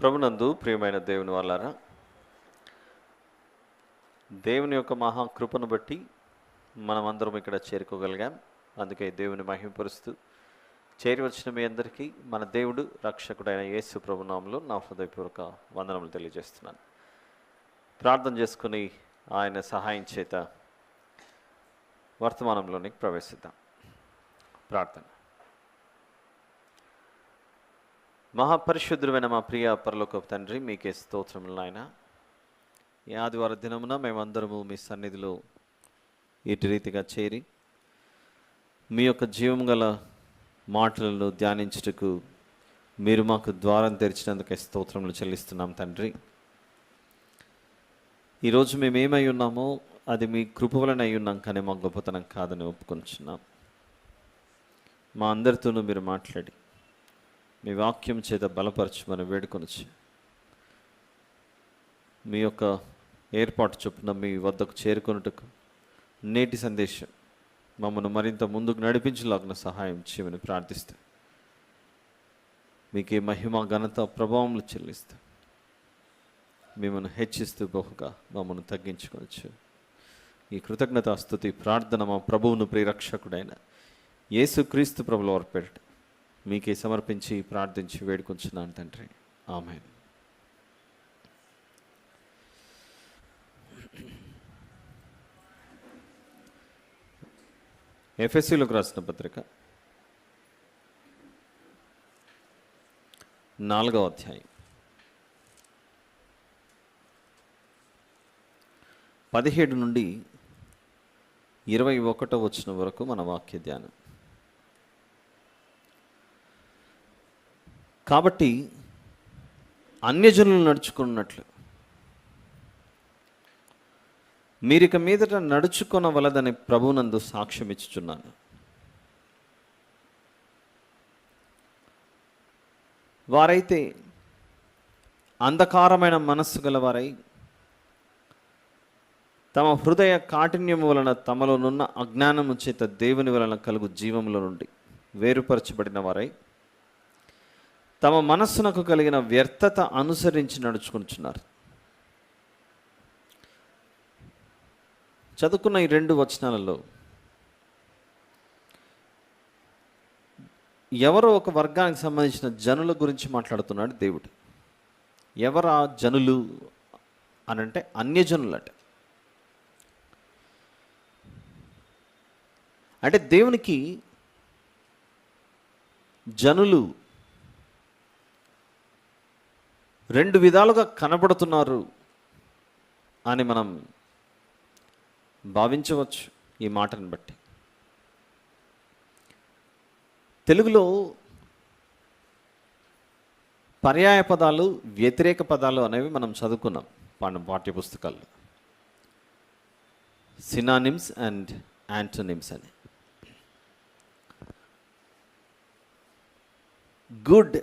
ప్రభునందు ప్రియమైన దేవుని వాళ్ళారా, దేవుని యొక్క మహాకృపను బట్టి మనమందరం ఇక్కడ చేరుకోగలిగాం. అందుకే దేవుని మహిమపరుస్తూ చేరి వచ్చిన మీ అందరికీ మన దేవుడు రక్షకుడైన యేసు ప్రభునామంలో నా హృదయపూర్వక వందనములు తెలియజేస్తున్నాను. ప్రార్థన చేసుకుని ఆయన సహాయం చేత వర్తమానంలోనికి ప్రవేశిద్దాం. ప్రార్థన. మహాపరిశుద్ధుడైన మా ప్రియ పరలోకపు తండ్రి, మీకే స్తోత్రములు నాయన. ఈ ఆదివార దినమున మేమందరము మీ సన్నిధిలో ఇటు రీతిగా చేరి మీ యొక్క జీవం గల మాటలను ధ్యానించుటకు మీరు మాకు ద్వారం తెరిచినందుకే స్తోత్రములు చెల్లిస్తున్నాం తండ్రి. ఈరోజు మేమేమై ఉన్నామో అది మీ కృప వలన అయి ఉన్నాం, కానీ మా గొప్పతనం కాదని ఒప్పుకొంచున్నాం. మా అందరితోనూ మీరు మాట్లాడి మీ వాక్యం చేత బలపరచమని వేడుకొనొచ్చు. మీ యొక్క ఏర్పాటు చొప్పున మీ వద్దకు చేరుకొనుటకు నేటి సందేశం మమ్మల్ని మరింత ముందుకు నడిపించలాగిన సహాయం చేయమని ప్రార్థిస్తూ మీకే మహిమ ఘనత ప్రభావములు చెల్లిస్తూ మిమ్మల్ని హెచ్చిస్తూ బహుగా మమ్మల్ని తగ్గించుకోవచ్చు. ఈ కృతజ్ఞత స్తుతి ప్రార్థన మా ప్రభువును ప్రియరక్షకుడైన యేసుక్రీస్తు ప్రభుల వారి మీకే సమర్పించి ప్రార్థించి వేడుకొంచున్నాను తండ్రి. ఆమేన్. ఎఫెసీయులకు రాసిన పత్రిక 4వ అధ్యాయం 17 నుండి 21వ వచనం వరకు మన వాక్య ధ్యానం. కాబట్టి అన్యజనులు నడుచుకున్నట్లు మీరిక మీదట నడుచుకొనవలదని ప్రభువునందు సాక్ష్యం ఇచ్చుచున్నాను. వారైతే అంధకారమైన మనస్సు గలవారై తమ హృదయ కాఠిన్యము వలన తమలోనున్న అజ్ఞానము చేత దేవుని వలన కలుగు జీవముల నుండి వేరుపరచబడిన వారై తమ మనస్సునకు కలిగిన వ్యర్థత అనుసరించి నడుచుకుంటున్నారు. చదువుకున్న ఈ 2 వచనాలలో ఎవరో ఒక వర్గానికి సంబంధించిన జనుల గురించి మాట్లాడుతున్నాడు దేవుడు. ఎవరా జనులు అనంటే అన్యజనులట. అంటే దేవునికి జనులు 2 విధాలుగా కనబడుతున్నారు అని మనం భావించవచ్చు. ఈ మాటను బట్టి తెలుగులో పర్యాయ పదాలు, వ్యతిరేక పదాలు అనేవి మనం చదువుకున్నాం పాఠ్యపుస్తకాల్లో. సినానిమ్స్ అండ్ యాంటోనిమ్స్ అని. గుడ్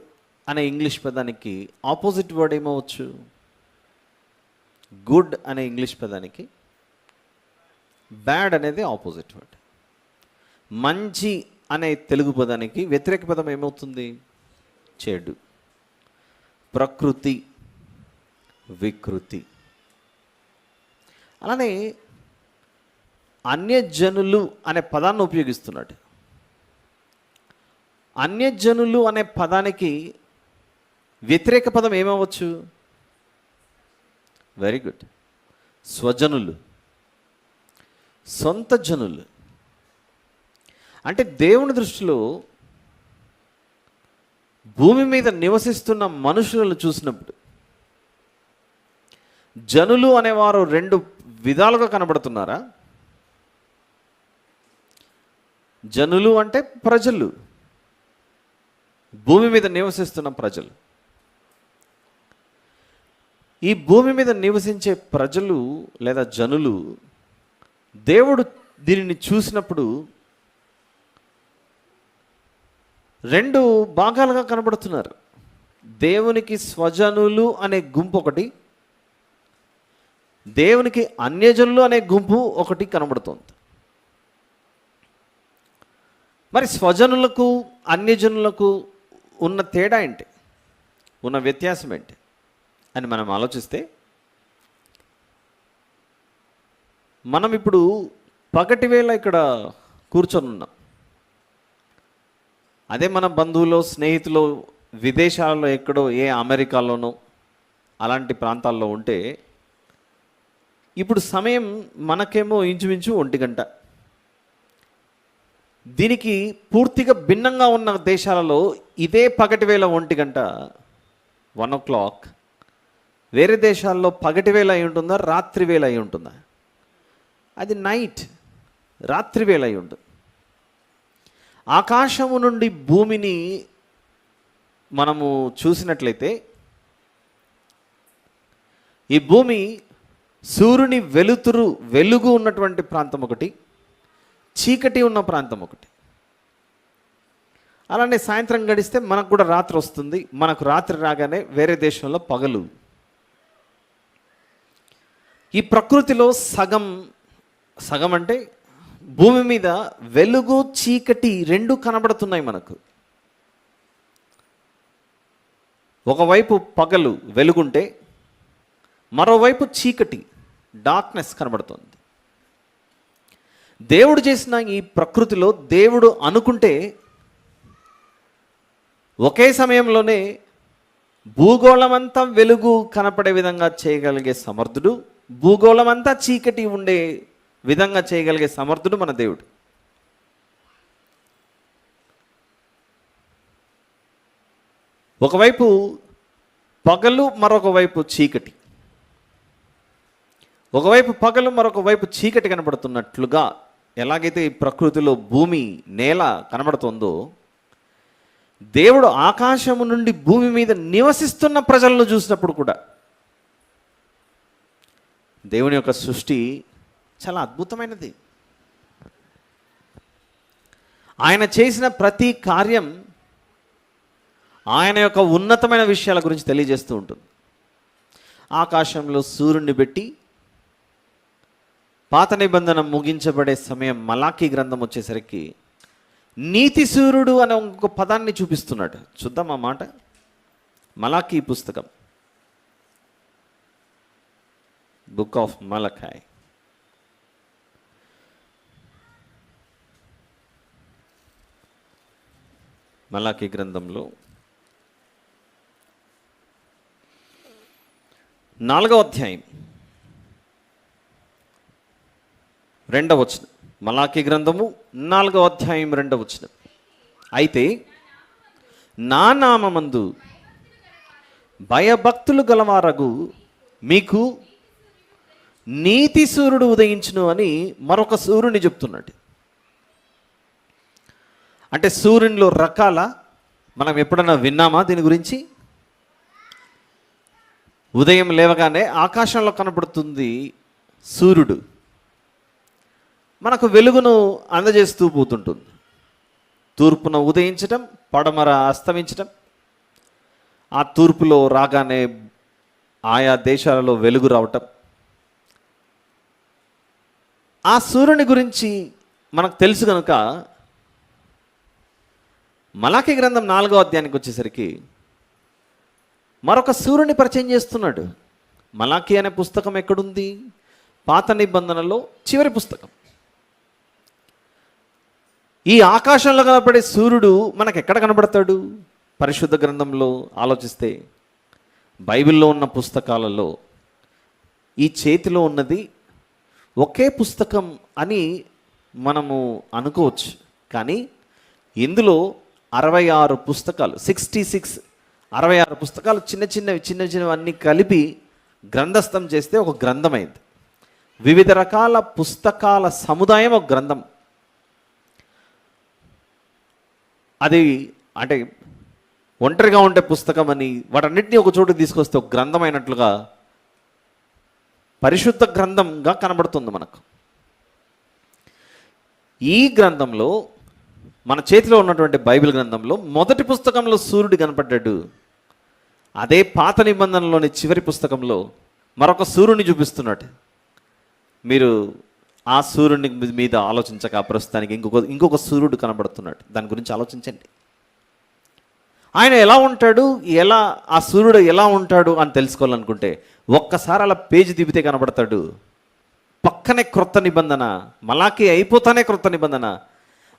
అనే ఇంగ్లీష్ పదానికి ఆపోజిట్ వర్డ్ ఏమవచ్చు? గుడ్ అనే ఇంగ్లీష్ పదానికి బ్యాడ్ అనేది ఆపోజిట్ వర్డ్. మంచి అనే తెలుగు పదానికి వ్యతిరేక పదం ఏమవుతుంది? చెడు. ప్రకృతి, వికృతి. అలానే అన్యజనులు అనే పదాన్ని ఉపయోగిస్తున్నాడు. అన్యజనులు అనే పదానికి వ్యతిరేక పదం ఏమవచ్చు? వెరీ గుడ్, స్వజనులు, సొంత జనులు. అంటే దేవుని దృష్టిలో భూమి మీద నివసిస్తున్న మనుషులను చూసినప్పుడు జనులు అనేవారు 2 విధాలుగా కనబడుతున్నారా? జనులు అంటే ప్రజలు, భూమి మీద నివసిస్తున్న ప్రజలు. ఈ భూమి మీద నివసించే ప్రజలు లేదా జనులు దేవుడు దీనిని చూసినప్పుడు 2 భాగాలుగా కనబడుతున్నారు. దేవునికి స్వజనులు అనే గుంపు ఒకటి, దేవునికి అన్యజనులు అనే గుంపు ఒకటి కనబడుతోంది. మరి స్వజనులకు అన్యజనులకు ఉన్న తేడా ఏంటి? ఉన్న వ్యత్యాసం ఏంటి? అని మనం ఆలోచిస్తే, మనం ఇప్పుడు పగటి వేళ ఇక్కడ కూర్చొని ఉన్నాం. అదే మన బంధువులు, స్నేహితులు విదేశాలలో ఎక్కడో, ఏ అమెరికాలోనో అలాంటి ప్రాంతాల్లో ఉంటే, ఇప్పుడు సమయం మనకేమో ఇంచుమించు 1 గంట. దీనికి పూర్తిగా భిన్నంగా ఉన్న దేశాలలో ఇదే పగటి వేళ 1 గంట, 1 o'clock. వేరే దేశాల్లో పగటి వేళ అయి ఉంటుందా, రాత్రి వేళ అయి ఉంటుందా? అది నైట్, రాత్రి వేళ అయి ఉంటుంది. ఆకాశము నుండి భూమిని మనము చూసినట్లయితే, ఈ భూమి సూర్యుని వెలుగు ఉన్నటువంటి ప్రాంతం ఒకటి, చీకటి ఉన్న ప్రాంతం ఒకటి. అలానే సాయంత్రం గడిస్తే మనకు కూడా రాత్రి వస్తుంది. మనకు రాత్రి రాగానే వేరే దేశంలో పగలు. ఈ ప్రకృతిలో సగం అంటే భూమి మీద వెలుగు, చీకటి 2 కనబడుతున్నాయి మనకు. ఒకవైపు పగలు వెలుగుంటే, మరోవైపు చీకటి, డార్క్నెస్ కనబడుతుంది. దేవుడు చేసిన ఈ ప్రకృతిలో దేవుడు అనుకుంటే ఒకే సమయంలోనే భూగోళమంతా వెలుగు కనపడే విధంగా చేయగలిగే సమర్థుడు, భూగోళమంతా చీకటి ఉండే విధంగా చేయగలిగే సమర్థుడు మన దేవుడు. ఒకవైపు పగలు, మరొక వైపు చీకటి. ఒకవైపు పగలు, మరొక వైపు చీకటి కనబడుతున్నట్లుగా ఎలాగైతే ఈ ప్రకృతిలో భూమి, నేల కనబడుతుందో, దేవుడు ఆకాశము నుండి భూమి మీద నివసిస్తున్న ప్రజలను చూసినప్పుడు కూడా దేవుని యొక్క సృష్టి చాలా అద్భుతమైనది. ఆయన చేసిన ప్రతి కార్యం ఆయన యొక్క ఉన్నతమైన విషయాల గురించి తెలియజేస్తూ ఉంటుంది. ఆకాశంలో సూర్యుడిని పెట్టి పాత నిబంధన ముగించబడే సమయం మలాకీ గ్రంథం వచ్చేసరికి నీతి సూర్యుడు అనే ఒక పదాన్ని చూపిస్తున్నాడు. చూద్దాం ఆ మాట. మలాకీ పుస్తకం, బుక్ ఆఫ్ మలకాయ్, మలాకీ గ్రంథంలో 4వ అధ్యాయం 2వ వచనం. మలాకీ గ్రంథము 4వ అధ్యాయం 2వ వచనం. అయితే నా నామమందు భయభక్తులు గలవారగు మీకు నీతి సూర్యుడు ఉదయించును అని మరొక సూర్యుని చెప్తున్నాడు. అంటే సూర్యునిలో రకాల, మనం ఎప్పుడన్నా విన్నామా దీని గురించి? ఉదయం లేవగానే ఆకాశంలో కనబడుతుంది సూర్యుడు, మనకు వెలుగును అందజేస్తూ పోతుంటుంది. తూర్పున ఉదయించటం, పడమర అస్తమించటం. ఆ తూర్పులో రాగానే ఆయా దేశాలలో వెలుగు రావటం. ఆ సూర్యుని గురించి మనకు తెలుసు కనుక మలాకీ గ్రంథం 4వ అధ్యాయానికి వచ్చేసరికి మరొక సూర్యుని పరిచయం చేస్తున్నాడు. మలాకీ అనే పుస్తకం ఎక్కడుంది? పాత నిబంధనలో చివరి పుస్తకం. ఈ ఆకాశంలో కనపడే సూర్యుడు మనకు ఎక్కడ కనబడతాడు? పరిశుద్ధ గ్రంథంలో ఆలోచిస్తే, బైబిల్లో ఉన్న పుస్తకాలలో ఈ చేతిలో ఉన్నది ఒకే పుస్తకం అని మనము అనుకోవచ్చు. కానీ ఇందులో 66 పుస్తకాలు, 66 పుస్తకాలు, చిన్న చిన్నవి అన్నీ కలిపి గ్రంథస్థం చేస్తే ఒక గ్రంథమైంది. వివిధ రకాల పుస్తకాల సముదాయం ఒక గ్రంథం. అది అంటే ఒంటరిగా ఉండే పుస్తకం అని వాటన్నిటినీ ఒక చోటు తీసుకొస్తే ఒక గ్రంథం అయినట్లుగా పరిశుద్ధ గ్రంథంగా కనబడుతుంది మనకు. ఈ గ్రంథంలో, మన చేతిలో ఉన్నటువంటి బైబిల్ గ్రంథంలో మొదటి పుస్తకంలో సూర్యుడు కనపడ్డాడు. అదే పాత నిబంధనలోని చివరి పుస్తకంలో మరొక సూర్యుని చూపిస్తున్నాడు. మీరు ఆ సూర్యుని మీద ఆలోచించక ప్రస్తుతానికి ఇంకొక సూర్యుడు కనబడుతున్నాడు. దాని గురించి ఆలోచించండి. ఆయన ఎలా ఉంటాడు, ఎలా ఆ సూర్యుడు ఎలా ఉంటాడు అని తెలుసుకోవాలనుకుంటే ఒక్కసారి అలా పేజీ తిప్పితే కనబడతాడు. పక్కనే క్రొత్త నిబంధన, మలాకి అయిపోతానే క్రొత్త నిబంధన,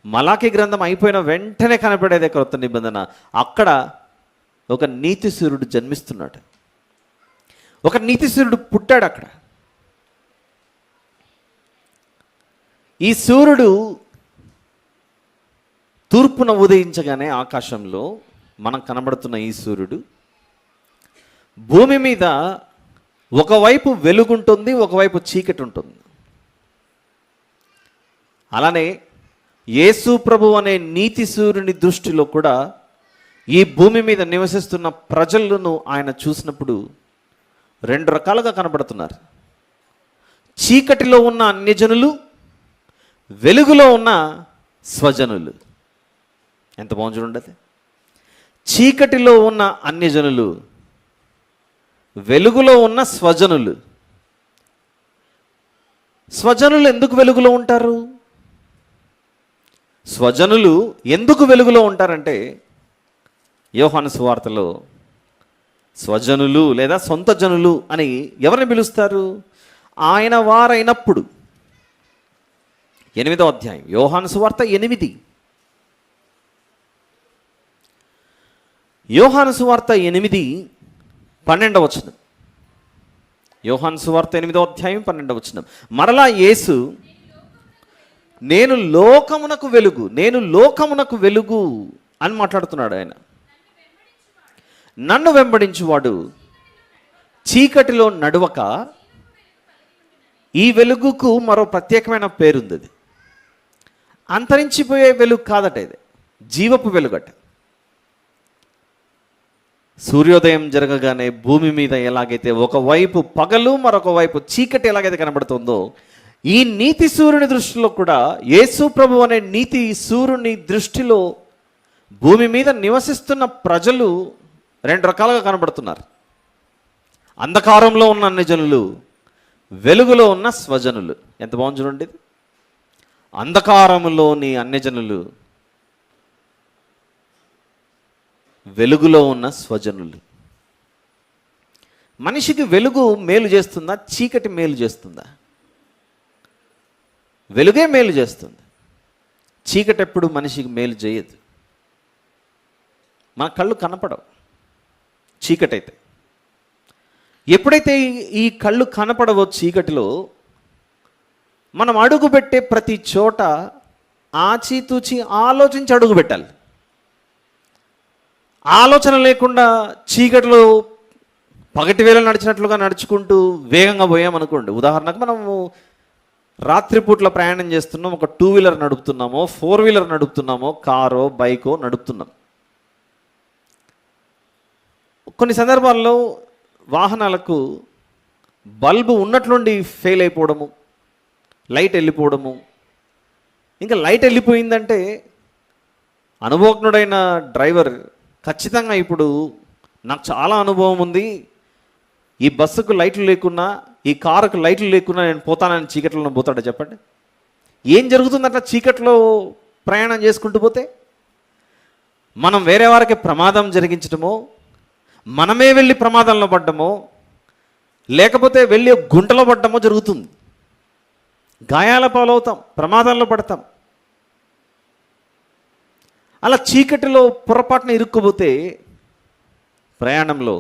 మలాకి గ్రంథం అయిపోయిన వెంటనే కనపడేదే క్రొత్త నిబంధన. అక్కడ ఒక నీతి సూర్యుడు జన్మిస్తున్నాడు, ఒక నీతి సూర్యుడు పుట్టాడు అక్కడ. ఈ సూర్యుడు తూర్పున ఉదయించగానే ఆకాశంలో మనం కనబడుతున్న ఈ సూర్యుడు భూమి మీద ఒకవైపు వెలుగుంటుంది, ఒకవైపు చీకటి ఉంటుంది. అలానే యేసు ప్రభు అనే నీతి సూర్యుని దృష్టిలో కూడా ఈ భూమి మీద నివసిస్తున్న ప్రజలను ఆయన చూసినప్పుడు రెండు రకాలుగా కనబడుతున్నారు. చీకటిలో ఉన్న అన్యజనులు, వెలుగులో ఉన్న స్వజనులు. ఎంత బాగుంది చూడండి. చీకటిలో ఉన్న అన్యజనులు, వెలుగులో ఉన్న స్వజనులు. స్వజనులు ఎందుకు వెలుగులో ఉంటారు? స్వజనులు ఎందుకు వెలుగులో ఉంటారంటే యోహాను సువార్తలో స్వజనులు లేదా సొంత జనులు అని ఎవరిని పిలుస్తారు? ఆయన వారైనప్పుడు. 8వ అధ్యాయం యోహాను సువార్త 8. యోహాను సువార్త 8:12 వచనం. యోహాను సువార్త 8వ అధ్యాయం 12వ వచనం. మరలా యేసు, నేను లోకమునకు వెలుగు, నేను లోకమునకు వెలుగు అని మాట్లాడుతున్నాడు ఆయన. నన్ను వెంబడించువాడు చీకటిలో నడవక, ఈ వెలుగుకు మరో ప్రత్యేకమైన పేరుంది. అది అంతరించిపోయే వెలుగు కాదట, ఇది జీవపు వెలుగట. సూర్యోదయం జరగగానే భూమి మీద ఎలాగైతే ఒకవైపు పగలు మరొక వైపు చీకటి ఎలాగైతే కనబడుతుందో, ఈ నీతి సూర్యుని దృష్టిలో కూడా యేసు ప్రభు అనే నీతి సూర్యుని దృష్టిలో భూమి మీద నివసిస్తున్న ప్రజలు రెండు రకాలుగా కనబడుతున్నారు. అంధకారంలో ఉన్న అన్యజనులు, వెలుగులో ఉన్న స్వజనులు. ఎంత బాగుంది చూడండి. అంధకారంలోని అన్యజనులు, వెలుగులో ఉన్న స్వజనులు. మనిషికి వెలుగు మేలు చేస్తుందా, చీకటి మేలు చేస్తుందా? వెలుగే మేలు చేస్తుంది. చీకటి ఎప్పుడు మనిషికి మేలు చేయదు. మన కళ్ళు కనపడవు చీకటి అయితే. ఎప్పుడైతే ఈ కళ్ళు కనపడవో చీకటిలో, మనం అడుగు పెట్టే ప్రతి చోట ఆచితూచి ఆలోచించి అడుగు పెట్టాలి. ఆలోచన లేకుండా చీకటిలో పగటి వేళ నడిచినట్లుగా నడుచుకుంటూ వేగంగా పోయామనుకోండి. ఉదాహరణకు మనము రాత్రిపూట్ల ప్రయాణం చేస్తున్నాం, ఒక 2 వీలర్ నడుపుతున్నామో, 4 వీలర్ నడుపుతున్నామో, కారో బైకో నడుపుతున్నాం. కొన్ని సందర్భాల్లో వాహనాలకు బల్బు ఉన్నట్లుండి ఫెయిల్ అయిపోవడము, లైట్ వెళ్ళిపోవడము. ఇంకా లైట్ వెళ్ళిపోయిందంటే అనుభవజ్ఞుడైన డ్రైవర్ ఖచ్చితంగా, ఇప్పుడు నాకు చాలా అనుభవం ఉంది, ఈ బస్సుకు లైట్లు లేకున్నా, ఈ కారుకు లైట్లు లేకున్నా నేను పోతానని చీకట్లో పోతాడా చెప్పండి? ఏం జరుగుతుంది అట్లా చీకట్లో ప్రయాణం చేసుకుంటూ పోతే? మనం వేరే వారికి ప్రమాదం జరిగించడమో, మనమే వెళ్ళి ప్రమాదంలో పడ్డమో, లేకపోతే వెళ్ళి గుంటలో పడ్డమో జరుగుతుంది. గాయాల పాలవుతాం, ప్రమాదాల్లో పడతాం. అలా చీకటిలో పొరపాటున ఇరుక్కుపోతే ప్రయాణంలో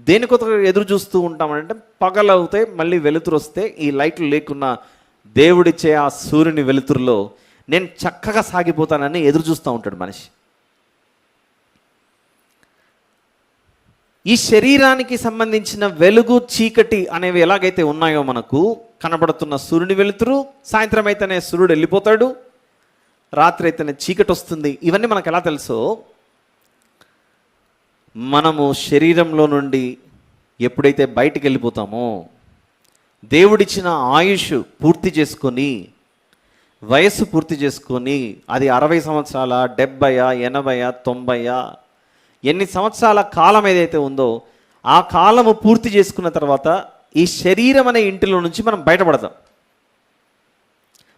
దేనికొక ఎదురు చూస్తూ ఉంటామంటే, పగలవుతే మళ్ళీ వెలుతురు వస్తే, ఈ లైట్లు లేకున్నా దేవుడిచ్చే ఆ సూర్యుని వెలుతురులో నేను చక్కగా సాగిపోతానని ఎదురు చూస్తూ ఉంటాడు మనిషి. ఈ శరీరానికి సంబంధించిన వెలుగు చీకటి అనేవి ఎలాగైతే ఉన్నాయో, మనకు కనబడుతున్న సూర్యుని వెలుతురు, సాయంత్రం అయితేనే సూర్యుడు వెళ్ళిపోతాడు, రాత్రి అయితేనే చీకటి వస్తుంది. ఇవన్నీ మనకు ఎలా తెలుసో, మనము శరీరంలో నుండి ఎప్పుడైతే బయటికి వెళ్ళిపోతామో, దేవుడిచ్చిన ఆయుష్ పూర్తి చేసుకొని, వయస్సు పూర్తి చేసుకొని, అది 60 సంవత్సరాల, 70, 80, 90, ఎన్ని సంవత్సరాల కాలం ఏదైతే ఉందో, ఆ కాలము పూర్తి చేసుకున్న తర్వాత ఈ శరీరం అనే ఇంటిలో నుంచి మనం బయటపడతాం.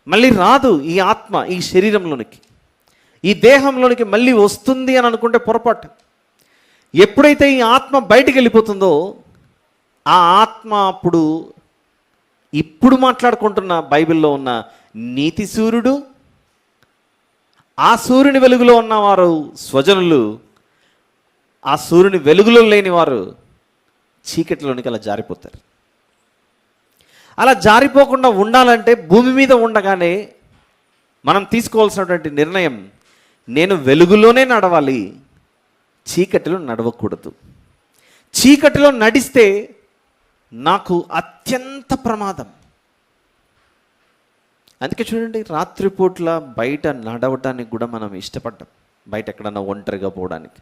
మళ్ళీ రాదు ఈ ఆత్మ ఈ శరీరంలోనికి, ఈ దేహంలోనికి మళ్ళీ వస్తుంది అని అనుకుంటే పొరపాటు. ఎప్పుడైతే ఈ ఆత్మ బయటికి వెళ్ళిపోతుందో ఆ ఆత్మ అప్పుడు ఇప్పుడు మాట్లాడుకుంటున్న బైబిల్లో ఉన్న నీతి సూర్యుడు, ఆ సూర్యుని వెలుగులో ఉన్నవారు స్వజనులు, ఆ సూర్యుని వెలుగులో లేని వారు చీకటిలోనికి అలా జారిపోతారు. అలా జారిపోకుండా ఉండాలంటే భూమి మీద ఉండగానే మనం తీసుకోవాల్సినటువంటి నిర్ణయం, నేను వెలుగులోనే నడవాలి, చీకటిలో నడవకూడదు. చీకటిలో నడిస్తే నాకు అత్యంత ప్రమాదం. అందుకే చూడండి, రాత్రిపూట్ల బయట నడవటానికి కూడా మనం ఇష్టపడ్డాం, బయట ఎక్కడన్నా ఒంటరిగా పోవడానికి.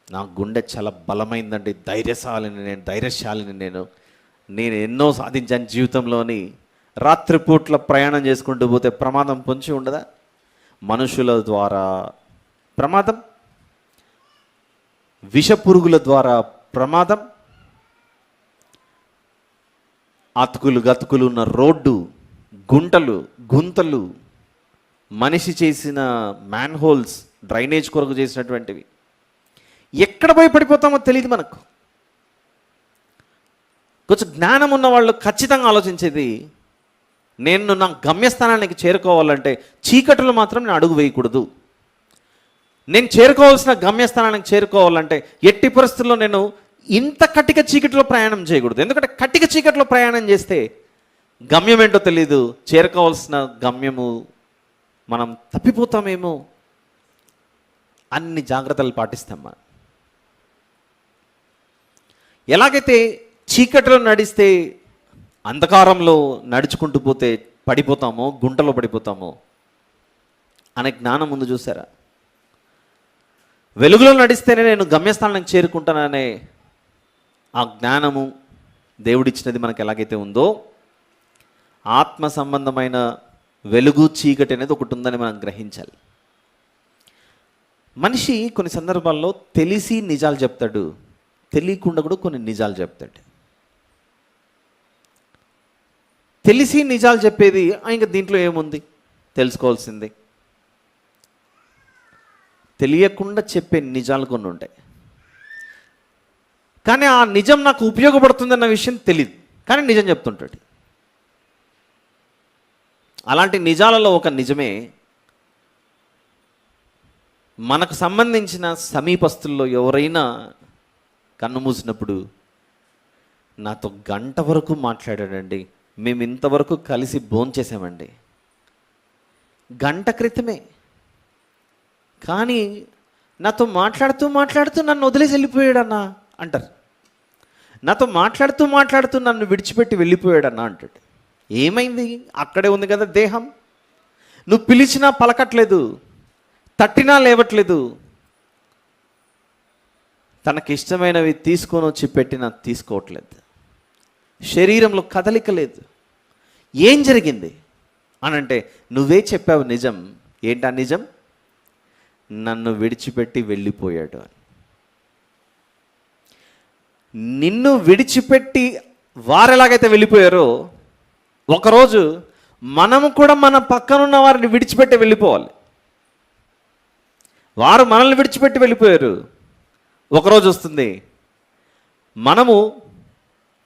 నా గుండె చాలా బలమైందండి, ధైర్యశాలిని నేను ఎన్నో సాధించాను జీవితంలోని. రాత్రిపూట్ల ప్రయాణం చేసుకుంటూ పోతే ప్రమాదం పొంచి ఉండదా? మనుషుల ద్వారా ప్రమాదం, విషపురుగుల ద్వారా ప్రమాదం, అతుకులు గతుకులు ఉన్న రోడ్డు, గుంతలు, మనిషి చేసిన మ్యాన్హోల్స్, డ్రైనేజ్ కొరకు చేసినటువంటివి, ఎక్కడ పోయి పడిపోతామో తెలియదు మనకు. కొంచెం జ్ఞానం ఉన్న వాళ్ళు ఖచ్చితంగా ఆలోచించేది, నేను నా గమ్యస్థానానికి చేరుకోవాలంటే చీకటిలో మాత్రం నేను అడుగు వేయకూడదు. నేను చేరుకోవాల్సిన గమ్యస్థానానికి చేరుకోవాలంటే ఎట్టి పరిస్థితుల్లో నేను ఇంత కటిక చీకటిలో ప్రయాణం చేయకూడదు. ఎందుకంటే కటిక చీకటిలో ప్రయాణం చేస్తే గమ్యం ఏంటో తెలియదు, చేరుకోవాల్సిన గమ్యము మనం తప్పిపోతామేమో. అన్ని జాగ్రత్తలు పాటిస్తాం మనం. ఎలాగైతే చీకటిలో నడిస్తే అంధకారంలో నడుచుకుంటూ పోతే పడిపోతామో, గుంటలో పడిపోతామో అనే జ్ఞానం ముందు చూసారా? వెలుగులో నడిస్తేనే నేను గమ్యస్థానానికి చేరుకుంటాననే ఆ జ్ఞానము దేవుడిచ్చినది మనకు ఎలాగైతే ఉందో, ఆత్మ సంబంధమైన వెలుగు చీకటి అనేది ఒకటి ఉందని మనం గ్రహించాలి. మనిషి కొన్ని సందర్భాల్లో తెలిసి నిజాలు చెప్తాడు, తెలియకుండా కూడా కొన్ని నిజాలు చెప్తాడు. తెలిసి నిజాలు చెప్పేది ఇంకా దీంట్లో ఏముంది, తెలుసుకోవాల్సింది. తెలియకుండా చెప్పే నిజాలు కొన్ని ఉంటాయి, కానీ ఆ నిజం నాకు ఉపయోగపడుతుందన్న విషయం తెలియదు, కానీ నిజం చెప్తుంటాడు. అలాంటి నిజాలలో ఒక నిజమే, మనకు సంబంధించిన సమీపస్తుల్లో ఎవరైనా కన్ను మూసినప్పుడు నాతో గంట వరకు మాట్లాడాడండి, మేము ఇంతవరకు కలిసి భోంచేసామండి, గంట క్రితమే, కానీ నాతో మాట్లాడుతూ నన్ను వదిలేసి వెళ్ళిపోయాడన్నా అంటారు. నాతో మాట్లాడుతూ నన్ను విడిచిపెట్టి వెళ్ళిపోయాడన్నా అంటాడు. ఏమైంది? అక్కడే ఉంది కదా దేహం. నువ్వు పిలిచినా పలకట్లేదు, తట్టినా లేవట్లేదు, తనకిష్టమైనవి తీసుకొని వచ్చి పెట్టినా తీసుకోవట్లేదు, శరీరంలో కదలిక లేదు. ఏం జరిగింది అనంటే నువ్వే చెప్పావు నిజం. ఏంటా నిజం? నన్ను విడిచిపెట్టి వెళ్ళిపోయాడు అని. నిన్ను విడిచిపెట్టి వారెలాగైతే వెళ్ళిపోయారో, ఒకరోజు మనము కూడా మన పక్కనున్న వారిని విడిచిపెట్టి వెళ్ళిపోవాలి. వారు మనల్ని విడిచిపెట్టి వెళ్ళిపోయారు, ఒకరోజు వస్తుంది మనము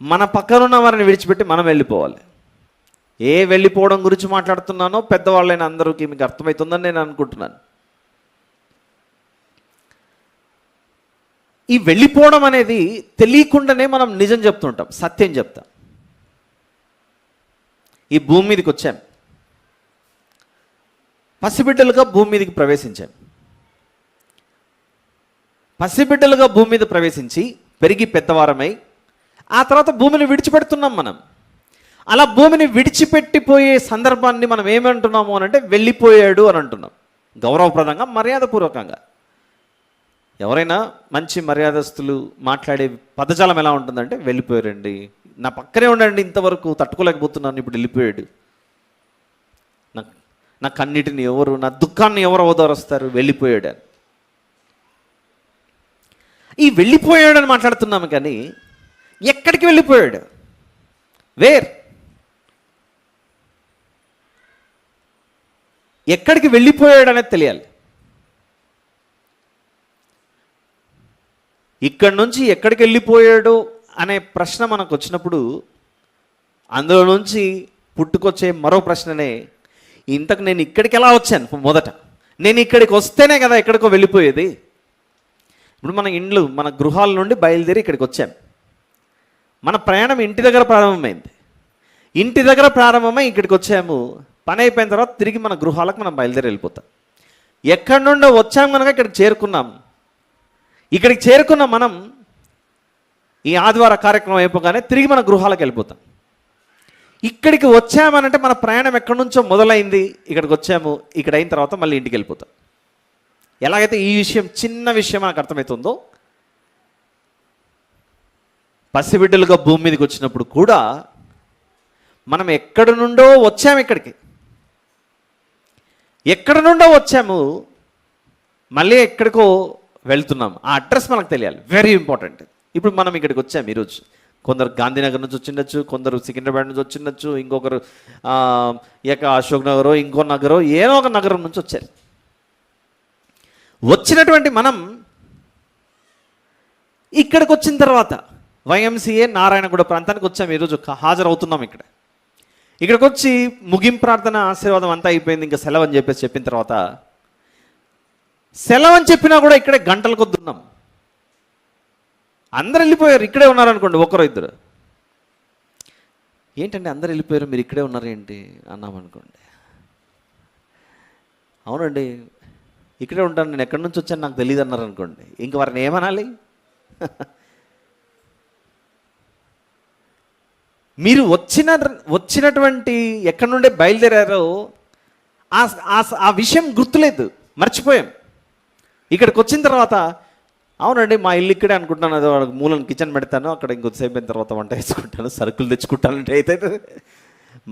మన పక్కనున్న వారిని విడిచిపెట్టి మనం వెళ్ళిపోవాలి. వెళ్ళిపోవడం గురించి మాట్లాడుతున్నానో పెద్దవాళ్ళైన అందరికీ మీకు అర్థమవుతుందని నేను అనుకుంటున్నాను. ఈ వెళ్ళిపోవడం అనేది తెలియకుండానే మనం నిజం చెప్తుంటాం, సత్యం చెప్తాం. ఈ భూమి మీదకి వచ్చాం, పసిబిడ్డలుగా భూమి మీదకి ప్రవేశించాం. పసిబిడ్డలుగా భూమి మీద ప్రవేశించి పెరిగి పెద్దవారమై ఆ తర్వాత భూమిని విడిచిపెడుతున్నాం మనం. అలా భూమిని విడిచిపెట్టిపోయే సందర్భాన్ని మనం ఏమంటున్నాము అని అంటే వెళ్ళిపోయాడు అని అంటున్నాం, గౌరవప్రదంగా, మర్యాదపూర్వకంగా. ఎవరైనా మంచి మర్యాదస్తులు మాట్లాడే పదజాలం ఎలా ఉంటుందంటే, వెళ్ళిపోయారండి, నా పక్కనే ఉండండి, ఇంతవరకు తట్టుకోలేకపోతున్నాను, ఇప్పుడు వెళ్ళిపోయాడు, నా కన్నిటిని ఎవరు, నా దుఃఖాన్ని ఎవరు ఓదారుస్తారు, వెళ్ళిపోయాడు అని. ఈ వెళ్ళిపోయాడని మాట్లాడుతున్నాము, కానీ ఎక్కడికి వెళ్ళిపోయాడు? ఎక్కడికి వెళ్ళిపోయాడు అనేది తెలియాలి. ఇక్కడి నుంచి ఎక్కడికి వెళ్ళిపోయాడు అనే ప్రశ్న మనకు వచ్చినప్పుడు అందులో నుంచి పుట్టుకొచ్చే మరో ప్రశ్ననే, ఇంతకు నేను ఇక్కడికి ఎలా వచ్చాను? మొదట నేను ఇక్కడికి వస్తేనే కదా ఎక్కడికో వెళ్ళిపోయేది. ఇప్పుడు మన ఇండ్లు, మన గృహాల నుండి బయలుదేరి ఇక్కడికి వచ్చాం. మన ప్రయాణం ఇంటి దగ్గర ప్రారంభమైంది. ఇంటి దగ్గర ప్రారంభమై ఇక్కడికి వచ్చాము. పని అయిపోయిన తర్వాత తిరిగి మన గృహాలకు మనం బయలుదేరి వెళ్ళిపోతాం. ఎక్కడి నుండో వచ్చాం కనుక ఇక్కడికి చేరుకున్నాం. ఇక్కడికి చేరుకున్న మనం ఈ ఆదివార కార్యక్రమం అయిపోగానే తిరిగి మన గృహాలకు వెళ్ళిపోతాం. ఇక్కడికి వచ్చామనంటే మన ప్రయాణం ఎక్కడి నుంచో మొదలైంది, ఇక్కడికి వచ్చాము, ఇక్కడ అయిన తర్వాత మళ్ళీ ఇంటికి వెళ్ళిపోతాం. ఎలాగైతే ఈ విషయం, చిన్న విషయం మనకు అర్థమవుతుందో, పసిబిడ్డలుగా భూమి మీదకి వచ్చినప్పుడు కూడా మనం ఎక్కడి నుండో వచ్చాము, ఎక్కడి నుండో వచ్చాము, మళ్ళీ ఎక్కడికో వెళ్తున్నాము. ఆ అడ్రస్ మనకు తెలియాలి, వెరీ ఇంపార్టెంట్. ఇప్పుడు మనం ఇక్కడికి వచ్చాము ఈరోజు. కొందరు గాంధీనగర్ నుంచి వచ్చిండొచ్చు, కొందరు సికింద్రాబాద్ నుంచి వచ్చిండొచ్చు, ఇంకొకరు అశోక్ నగరో ఇంకో నగరో ఏదో ఒక నగరం నుంచి వచ్చారు. వచ్చినటువంటి మనం ఇక్కడికి వచ్చిన తర్వాత వైఎంసీఏ నారాయణగూడ ప్రాంతానికి వచ్చాము. ఈరోజు హాజరవుతున్నాం. ఇక్కడికి వచ్చి ముగింపు ప్రార్థన ఆశీర్వాదం అంతా అయిపోయింది, ఇంకా సెలవు అని చెప్పిన తర్వాత, సెలవు అని చెప్పినా కూడా ఇక్కడే గంటల కొద్ది ఉన్నాం. అందరు వెళ్ళిపోయారు, ఇక్కడే ఉన్నారనుకోండి, ఒకరు ఇద్దరు. ఏంటండి అందరు వెళ్ళిపోయారు, మీరు ఇక్కడే ఉన్నారు ఏంటి అన్నామనుకోండి. అవునండి ఇక్కడే ఉంటాను, నేను ఎక్కడి నుంచి వచ్చాను నాకు తెలియదు అన్నారు అనుకోండి, ఇంక వారిని ఏమనాలి? మీరు వచ్చినటువంటి ఎక్కడి నుండే బయలుదేరారో ఆ విషయం గుర్తులేదు, మర్చిపోయాం. ఇక్కడికి వచ్చిన తర్వాత, అవునండి మా ఇల్లు ఇక్కడే అనుకుంటున్నాను, అదో మూలను కిచెన్ పెడతాను, అక్కడ ఇంకొద్దిసేపు అయిన తర్వాత వంట వేసుకుంటాను, సరుకులు తెచ్చుకుంటానంటే అయితే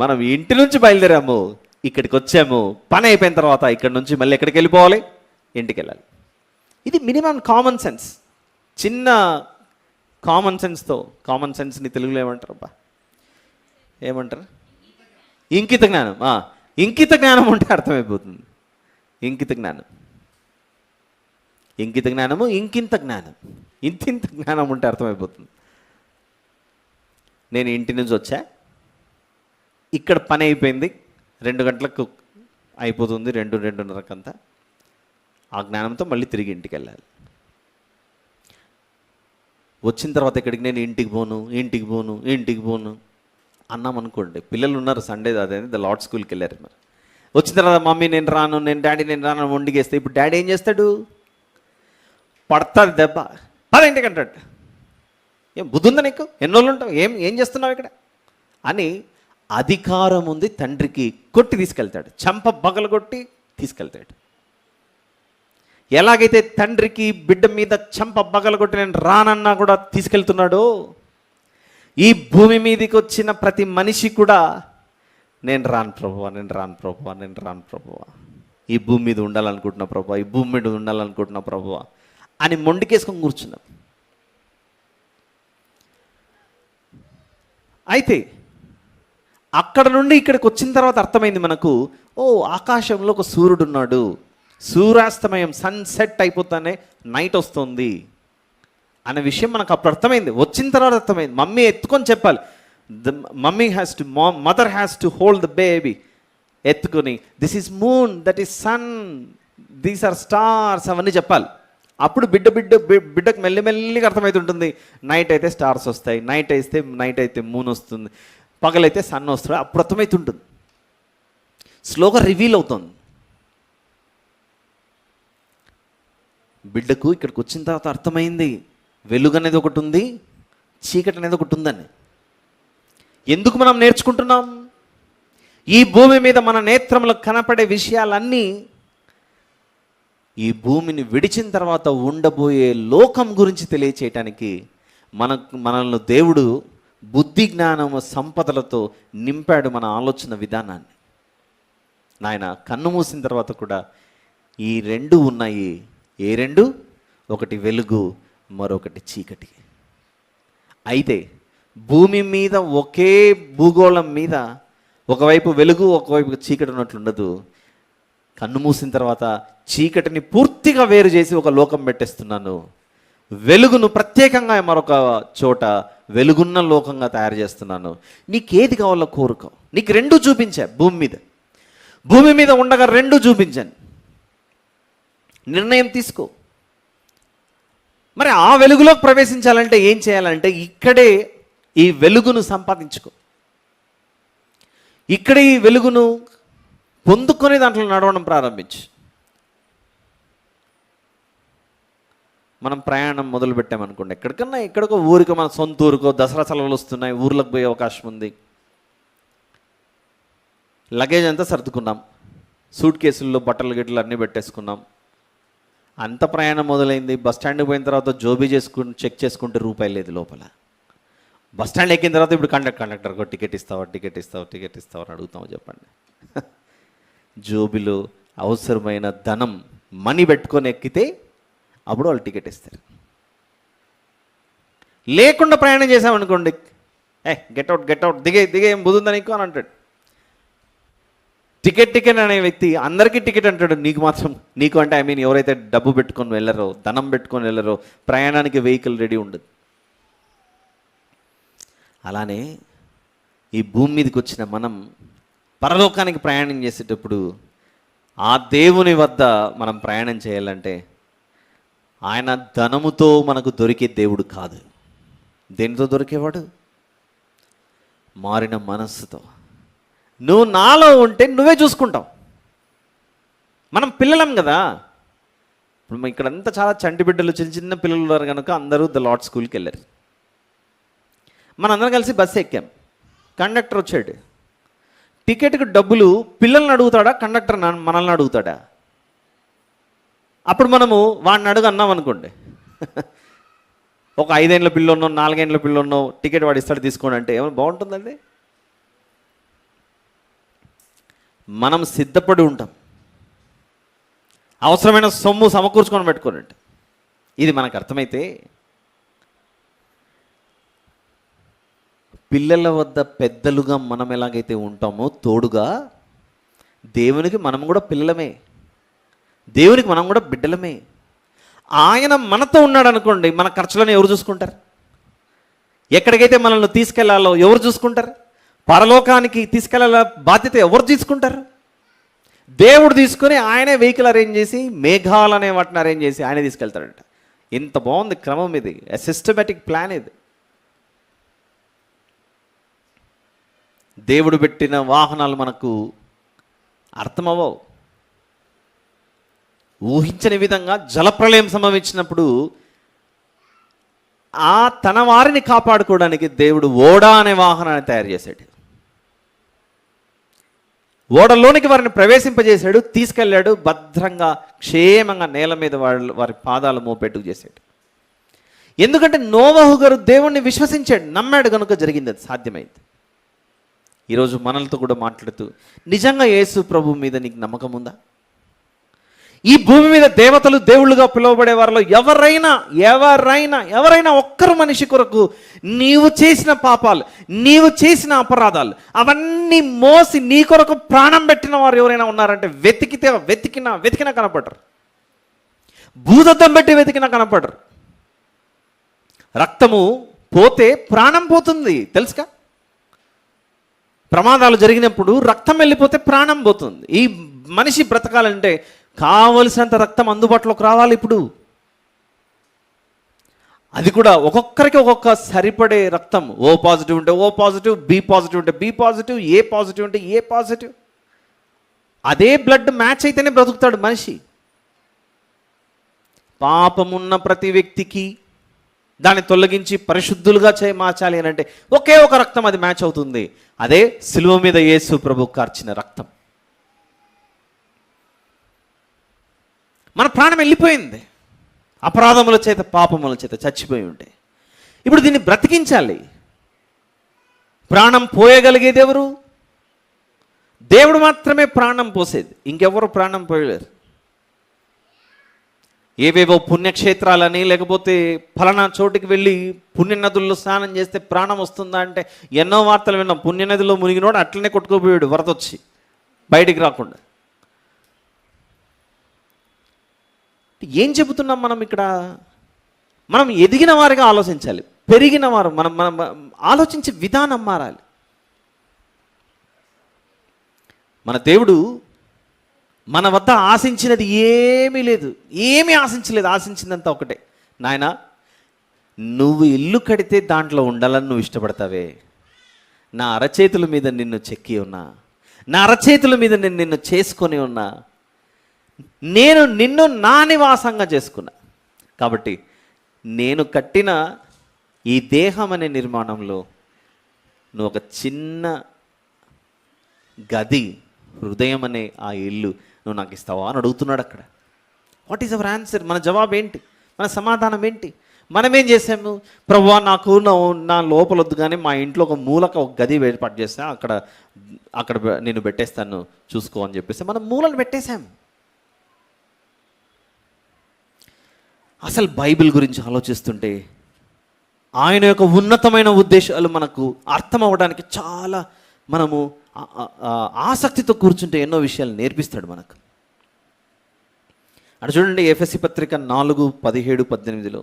మనం ఇంటి నుంచి బయలుదేరాము, ఇక్కడికి వచ్చాము, పని అయిపోయిన తర్వాత ఇక్కడ నుంచి మళ్ళీ ఎక్కడికి వెళ్ళిపోవాలి? ఇంటికి వెళ్ళాలి. ఇది మినిమం కామన్ సెన్స్. చిన్న కామన్ సెన్స్తో, కామన్ సెన్స్ని తెలుగులో ఏమంటారు అబ్బా, ఏమంటారు? ఇంకిత జ్ఞానం. ఇంకిత జ్ఞానం ఉంటే అర్థమైపోతుంది. ఇంకిత జ్ఞానం, ఇంకిత జ్ఞానము, ఇంకింత జ్ఞానం, ఇంతింత జ్ఞానం ఉంటే అర్థమైపోతుంది. నేను ఇంటి నుంచి వచ్చా, ఇక్కడ పని అయిపోయింది, 2 గంటలకు అయిపోతుంది, 2-2:30కంతా. ఆ జ్ఞానంతో మళ్ళీ తిరిగి ఇంటికి వెళ్ళాలి. వచ్చిన తర్వాత ఇక్కడికి నేను ఇంటికి పోను అన్నాం అనుకోండి. పిల్లలు ఉన్నారు, సండే అదే లార్డ్ స్కూల్కి వెళ్ళారు. మరి వచ్చిన తర్వాత మమ్మీ నేను రాను, డాడీ నేను రాను వండికేస్తే, ఇప్పుడు డాడీ ఏం చేస్తాడు? పడతాది దెబ్బ, 10 ఇంటికి అంటాడు. ఏం బుద్ధి ఉందా నీకు? ఎన్ని రోజులు ఉంటావు, ఏం చేస్తున్నావు ఇక్కడ అని అధికారం ఉంది తండ్రికి. కొట్టి తీసుకెళ్తాడు, చంప పగలగొట్టి తీసుకెళ్తాడు. ఎలాగైతే తండ్రికి బిడ్డ మీద చంప పగలగొట్టి నేను రానన్నా కూడా తీసుకెళ్తున్నాడో, ఈ భూమి మీదకి వచ్చిన ప్రతి మనిషి కూడా నేను రాను ప్రభువా, ఈ భూమి మీద ఉండాలనుకుంటున్నా ప్రభువా, ఈ భూమి మీద ఉండాలనుకుంటున్నా ప్రభువా అని మొండికేసుకొని కూర్చున్నాం. అయితే అక్కడ నుండి ఇక్కడికి వచ్చిన తర్వాత అర్థమైంది మనకు, ఆకాశంలో ఒక సూర్యుడు ఉన్నాడు, సూర్యాస్తమయం సన్సెట్ అయిపోతానే నైట్ వస్తుంది అనే విషయం మనకు అప్పుడు అర్థమైంది. వచ్చిన తర్వాత అర్థమైంది. మమ్మీ ఎత్తుకొని చెప్పాలి, mother has to hold the baby, ఎత్తుకొని this is moon, that is sun, these are stars అవన్నీ చెప్పాలి. అప్పుడు బిడ్డకు మెల్లిమెల్లిగా అర్థమవుతుంటుంది. నైట్ అయితే స్టార్స్ వస్తాయి, నైట్ అయితే మూన్ వస్తుంది, పగలైతే సన్ వస్తుంది. అప్పుడు అర్థమవుతుంటుంది, స్లోగా రివీల్ అవుతుంది. బిడ్డకు ఇక్కడికి వచ్చిన తర్వాత అర్థమైంది, వెలుగు అనేది ఒకటి ఉంది, చీకటి అనేది ఒకటి ఉందని. ఎందుకు మనం నేర్చుకుంటున్నాం? ఈ భూమి మీద మన నేత్రములకు కనపడే విషయాలన్నీ ఈ భూమిని విడిచిన తర్వాత ఉండబోయే లోకం గురించి తెలియచేయటానికి మనల్ని దేవుడు బుద్ధి జ్ఞానము సంపదలతో నింపాడు మన ఆలోచన విధానాన్ని. నాయన కన్ను మూసిన తర్వాత కూడా ఈ 2 ఉన్నాయి. ఏ 2? ఒకటి వెలుగు, మరొకటి చీకటి. అయితే భూమి మీద ఒకే భూగోళం మీద ఒకవైపు వెలుగు ఒకవైపు చీకటి ఉన్నట్లుండదు. కన్ను మూసిన తర్వాత చీకటిని పూర్తిగా వేరు చేసి ఒక లోకం పెట్టేస్తున్నాను, వెలుగును ప్రత్యేకంగా మరొక చోట వెలుగున్న లోకంగా తయారు చేస్తున్నాను, నీకేది కావాలో కోరుకో. నీకు రెండు చూపించా భూమి మీద ఉండగా రెండు చూపించాను, నిర్ణయం తీసుకో. మరి ఆ వెలుగులోకి ప్రవేశించాలంటే ఏం చేయాలంటే ఇక్కడే ఈ వెలుగును సంపాదించుకో, ఇక్కడే ఈ వెలుగును పొందుకొని దాంట్లో నడవడం ప్రారంభించు. మనం ప్రయాణం మొదలు పెట్టామనుకోండి, ఎక్కడికో ఊరికో, మన సొంత ఊరికో దసరా సెలవులు వస్తున్నాయి, ఊర్లకు పోయే అవకాశం ఉంది. లగేజ్ అంతా సర్దుకున్నాం, సూట్ కేసుల్లో బట్టలు గిట్టలు అన్నీ పెట్టేసుకున్నాం. అంత ప్రయాణం మొదలైంది. బస్ స్టాండ్కి పోయిన తర్వాత జోబీ చెక్ చేసుకుంటే రూపాయలు లేదు లోపల. బస్ స్టాండ్ ఎక్కిన తర్వాత ఇప్పుడు కండక్టర్కి టికెట్ ఇస్తావా అని అడుగుతాము చెప్పండి. జోబీలో అవసరమైన ధనం మనీ పెట్టుకొని ఎక్కితే అప్పుడు వాళ్ళు టికెట్ ఇస్తారు. లేకుండా ప్రయాణం చేసామనుకోండి, గెట్ అవుట్ దిగే ఏం బుదుందా నీకు అని అంటాడు. టికెట్ అనే వ్యక్తి అందరికీ టికెట్ అంటాడు, నీకు అంటే ఎవరైతే డబ్బు పెట్టుకొని వెళ్ళరో, ధనం పెట్టుకొని వెళ్ళరో, ప్రయాణానికి వెహికల్ రెడీ ఉండదు. అలానే ఈ భూమి మీదకి వచ్చిన మనం పరలోకానికి ప్రయాణం చేసేటప్పుడు ఆ దేవుని వద్ద మనం ప్రయాణం చేయాలంటే ఆయన ధనముతో మనకు దొరికే దేవుడు కాదు. దేనితో దొరికేవాడు? మారిన మనస్సుతో. నువ్వు నాలో ఉంటే నువ్వే చూసుకుంటావు. మనం పిల్లలం కదా. ఇప్పుడు ఇక్కడంతా చాలా చంటి బిడ్డలు, చిన్న పిల్లలు ఉన్నారు కనుక అందరూ ద లార్డ్ స్కూల్కి వెళ్ళారు. మనందరం కలిసి బస్సు ఎక్కాం. కండక్టర్ వచ్చాడు. టికెట్కి డబ్బులు పిల్లల్ని అడుగుతాడా, కండక్టర్ మనల్ని అడుగుతాడా? అప్పుడు మనము వాడిని అన్నాం అనుకోండి, ఒక 5 ఏళ్ళ పిల్లన్నో 4 ఏళ్ళ పిల్లన్నో టికెట్ వాడు ఇస్తాడు తీసుకోండి అంటే ఏమైనా బాగుంటుందండి? మనం సిద్ధపడి ఉంటాం, అవసరమైన సొమ్ము సమకూర్చుకొని పెట్టుకోనండి. ఇది మనకు అర్థమైతే పిల్లల వద్ద పెద్దలుగా మనం ఎలాగైతే ఉంటామో తోడుగా దేవునికి మనం కూడా పిల్లలమే, దేవునికి మనం కూడా బిడ్డలమే. ఆయన మనతో ఉన్నాడు అనుకోండి, మన ఖర్చులను ఎవరు చూసుకుంటారు? ఎక్కడికైతే మనల్ని తీసుకెళ్లాలో ఎవరు చూసుకుంటారు? పరలోకానికి తీసుకెళ్లాల బాధ్యత ఎవరు తీసుకుంటారు? దేవుడు తీసుకొని ఆయనే వెహికల్ అరేంజ్ చేసి, మేఘాలు అనే వాటిని అరేంజ్ చేసి ఆయనే తీసుకెళ్తాడంట. ఇంత బాగుంది క్రమం, ఇది సిస్టమేటిక్ ప్లాన్. ఇది దేవుడు పెట్టిన వాహనాలు మనకు అర్థమవ్వవు. ఊహించని విధంగా జలప్రలయం సంభవించినప్పుడు తన వారిని కాపాడుకోవడానికి దేవుడు ఓడ అనే వాహనాన్ని తయారు చేశాడు. ఓడలోనికి వారిని ప్రవేశింపజేశాడు, తీసుకెళ్ళాడు, భద్రంగా క్షేమంగా నేల మీద వారి పాదాలు మోపెట్టుకు చేశాడు. ఎందుకంటే నోవహు గారు దేవుణ్ణి విశ్వసించాడు, నమ్మాడు కనుక జరిగింది, అది సాధ్యమైంది. ఈరోజు మనలతో కూడా మాట్లాడుతూ, నిజంగా యేసు ప్రభు మీద నీకు నమ్మకం ఉందా? ఈ భూమి మీద దేవతలు దేవుళ్ళుగా పిలువబడే వారిలో ఎవరైనా ఒక్కరు మనిషి కొరకు నీవు చేసిన పాపాలు, నీవు చేసిన అపరాధాలు అవన్నీ మోసి నీ కొరకు ప్రాణం పెట్టిన వారు ఎవరైనా ఉన్నారంటే వెతికినా కనపడరు. భూతద్దం పెట్టి వెతికినా కనపడరు. రక్తము పోతే ప్రాణం పోతుంది, తెలుసుగా? ప్రమాదాలు జరిగినప్పుడు రక్తం వెళ్ళిపోతే ప్రాణం పోతుంది. ఈ మనిషి బ్రతకాలంటే కావలసినంత రక్తం అందుబాటులోకి రావాలి. ఇప్పుడు అది కూడా ఒక్కొక్కరికి ఒక్కొక్క సరిపడే రక్తం. ఓ పాజిటివ్ ఉంటే ఓ పాజిటివ్, బి పాజిటివ్ ఉంటే బి పాజిటివ్, ఏ పాజిటివ్ ఉంటే ఏ పాజిటివ్. అదే బ్లడ్ మ్యాచ్ అయితేనే బ్రతుకుతాడు మనిషి. పాపమున్న ప్రతి వ్యక్తికి దాన్ని తొలగించి పరిశుద్ధులుగా మార్చాలి అని అంటే ఒకే ఒక రక్తం అది మ్యాచ్ అవుతుంది. అదే సిలువ మీద యేసు ప్రభు కార్చిన రక్తం. మన ప్రాణం వెళ్ళిపోయింది, అపరాధముల చేత పాపముల చేత చచ్చిపోయి ఉంటే. ఇప్పుడు దీన్ని బ్రతికించాలి. ప్రాణం పోయగలిగేది ఎవరు? దేవుడు మాత్రమే ప్రాణం పోసేది, ఇంకెవరు ప్రాణం పోయలేరు. ఏవేవో పుణ్యక్షేత్రాలని, లేకపోతే ఫలానా చోటుకి వెళ్ళి పుణ్యనదుల్లో స్నానం చేస్తే ప్రాణం వస్తుందా అంటే ఎన్నో వార్తలు విన్నాం. పుణ్యనదిలో మునిగినోడు అట్లనే కొట్టుకోపోయాడు, వరద వచ్చి బయటికి రాకుండా. ఏం చెబుతున్నాం మనం ఇక్కడ? మనం ఎదిగిన వారిగా ఆలోచించాలి, పెరిగిన వారు మనం ఆలోచించే విధానం మారాలి. మన దేవుడు మన వద్ద ఆశించినది ఏమీ లేదు, ఏమీ ఆశించలేదు. ఆశించిందంతా ఒకటే, నాయన నువ్వు ఇల్లు కడితే దాంట్లో ఉండాలని నువ్వు ఇష్టపడతావే, నా అరచేతుల మీద నిన్ను చెక్కి ఉన్నా, నా అరచేతుల మీద నేను నిన్ను చేసుకొని ఉన్నా, నేను నిన్ను నా నివాసంగా చేసుకున్నా. కాబట్టి నేను కట్టిన ఈ దేహం అనే నిర్మాణంలో నువ్వు ఒక చిన్న గది, హృదయం అనే ఆ ఇల్లు నువ్వు నాకు ఇస్తావా అని అడుగుతున్నాడు అక్కడ. What is our answer? మన జవాబు ఏంటి? మన సమాధానం ఏంటి? మనమేం చేసాము? ప్రభువా నాకు నా లోపల వద్దు, కానీ మా ఇంట్లో ఒక మూలక ఒక గది ఏర్పాటు చేస్తా, అక్కడ అక్కడ నేను పెట్టేస్తాను చూసుకో అని చెప్పేసి మనం మూలను పెట్టేశాం. అసలు బైబిల్ గురించి ఆలోచిస్తుంటే ఆయన యొక్క ఉన్నతమైన ఉద్దేశాలు మనకు అర్థం అవ్వడానికి చాలా మనము ఆసక్తితో కూర్చుంటే ఎన్నో విషయాలు నేర్పిస్తాడు మనకు. అటు చూడండి, ఎఫెసీ పత్రిక 4:17-18,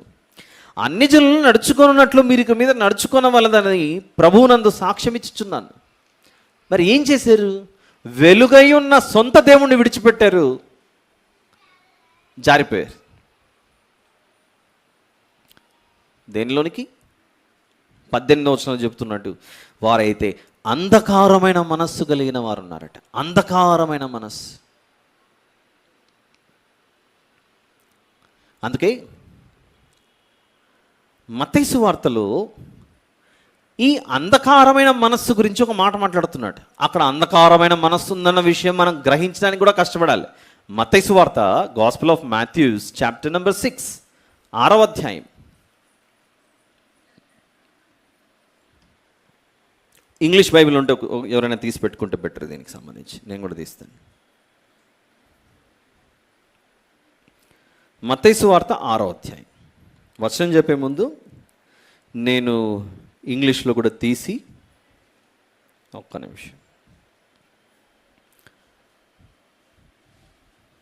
అన్ని జనులను నడుచుకొనున్నట్లు మీరు ఇక మీద నడుచుకొనవలదని ప్రభువునందు సాక్ష్యం ఇచ్చుచున్నాను. మరి ఏం చేశారు? వెలుగై ఉన్న సొంత దేవుణ్ణి విడిచిపెట్టారు, జారిపోయారు. దేనిలోనికి? 18వ వచనంలో చెప్తున్నట్టు, వారైతే అంధకారమైన మనస్సు కలిగిన వారు ఉన్నారట. అంధకారమైన మనస్సు. అందుకే మత్తయి సువార్తలో ఈ అంధకారమైన మనస్సు గురించి ఒక మాట మాట్లాడుతున్నాడు. అక్కడ అంధకారమైన మనస్సు ఉందన్న విషయం మనం గ్రహించడానికి కూడా కష్టపడాలి. మత్తయి సువార్త, gospel of Matthews, chapter number 6, 6వ అధ్యాయం. ఇంగ్లీష్ బైబిల్ ఉంటే ఎవరైనా తీసి పెట్టుకుంటే బెటర్, దీనికి సంబంధించి నేను కూడా తీస్తాను. మత్తయి సువార్త 6వ అధ్యాయం. వచనం చెప్పే ముందు నేను ఇంగ్లీష్లో కూడా తీసి, ఒక్క నిమిషం.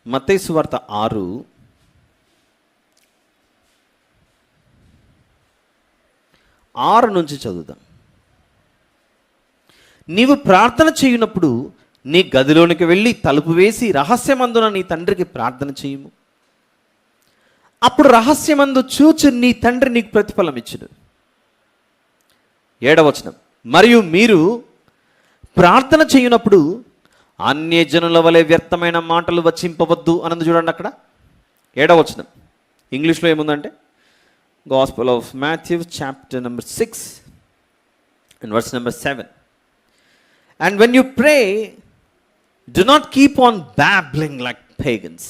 మత్తయి సువార్త 6 నుంచి చదువుదాం. నీవు ప్రార్థన చేయునప్పుడు నీ గదిలోనికి వెళ్ళి తలుపు వేసి రహస్యమందున నీ తండ్రికి ప్రార్థన చేయుము. అప్పుడు రహస్యమందు చూచు నీ తండ్రి నీకు ప్రతిఫలం ఇచ్చును. 7వ వచనం, మరియు మీరు ప్రార్థన చేయునప్పుడు అన్యజనుల వలె వ్యర్థమైన మాటలు వచింపవద్దు అన్నది చూడండి అక్కడ. 7వ వచనం ఇంగ్లీష్లో ఏముందంటే, gospel of Matthew chapter number 6 and verse number 7. And when you pray, do not keep on babbling like pagans,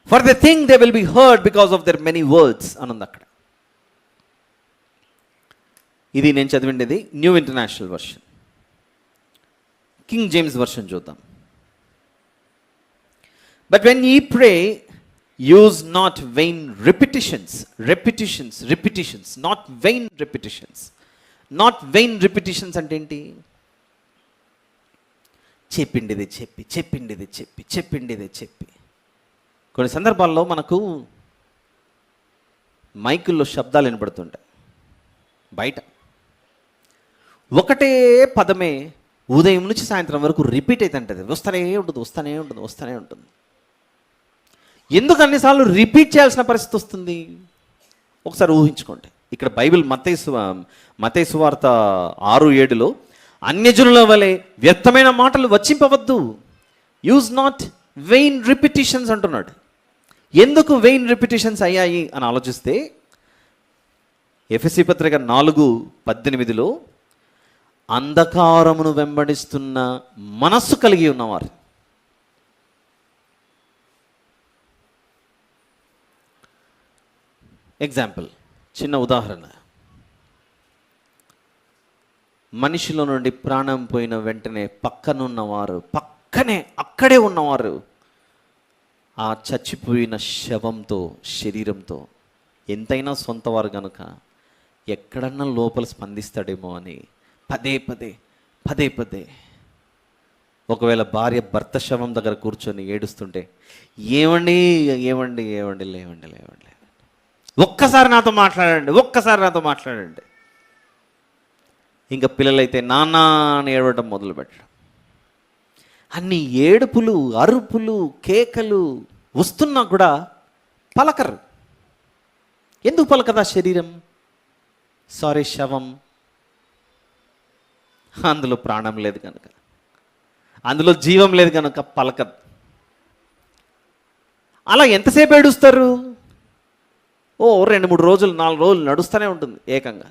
for they think they will be heard because of their many words. అనుంది అక్కడ. ఇది నేను చదివిండేది new international version. King James version చూద్దాం. But when ye pray, use not vain repetitions, not vain repetitions. Not vain repetitions అంటే ఏంటి? చెప్పిండిది చెప్పి. కొన్ని సందర్భాల్లో మనకు మైకుల్లో శబ్దాలు వినపడుతుంటాయి. బయట ఒకటే పదమే ఉదయం నుంచి సాయంత్రం వరకు రిపీట్ అవుతుంటుంది, వస్తూనే ఉంటుంది. ఎందుకు అన్నిసార్లు రిపీట్ చేయాల్సిన పరిస్థితి వస్తుంది? ఒకసారి ఊహించుకోండి. ఇక్కడ బైబిల్ మత్తయి సువార్త 6:7లో అన్యజనుల వలె వ్యర్థమైన మాటలు వచింపవద్దు, యూజ్ నాట్ వెయిన్ రిపిటిషన్స్ అంటున్నాడు. ఎందుకు వెయిన్ రిపిటిషన్స్ అయ్యాయి అని ఆలోచిస్తే, ఎఫెసీ పత్రిక 4:18లో అంధకారమును వెంబడిస్తున్న మనస్సు కలిగి ఉన్నవారు. ఎగ్జాంపుల్, చిన్న ఉదాహరణ. మనిషిలో నుండి ప్రాణం పోయిన వెంటనే అక్కడే ఉన్నవారు ఆ చచ్చిపోయిన శవంతో, శరీరంతో ఎంతైనా సొంతవారు కనుక ఎక్కడన్నా లోపల స్పందిస్తాడేమో అని పదే పదే ఒకవేళ భార్య భర్త శవం దగ్గర కూర్చొని ఏడుస్తుంటే, ఏమండి లేవండి ఒక్కసారి నాతో మాట్లాడండి, ఒక్కసారి నాతో మాట్లాడండి. ఇంకా పిల్లలైతే నాన్న అని ఏడవడం మొదలుపెట్టడం. అన్ని ఏడుపులు, అరుపులు, కేకలు వస్తున్నా కూడా పలకరు. ఎందుకు పలకదా శరీరం? సారీ, శవం. అందులో ప్రాణం లేదు కనుక, అందులో జీవం లేదు కనుక పలకదు. అలా ఎంతసేపు ఏడుస్తారు? 2-3 రోజులు, 4 రోజులు నడుస్తూనే ఉంటుంది ఏకంగా.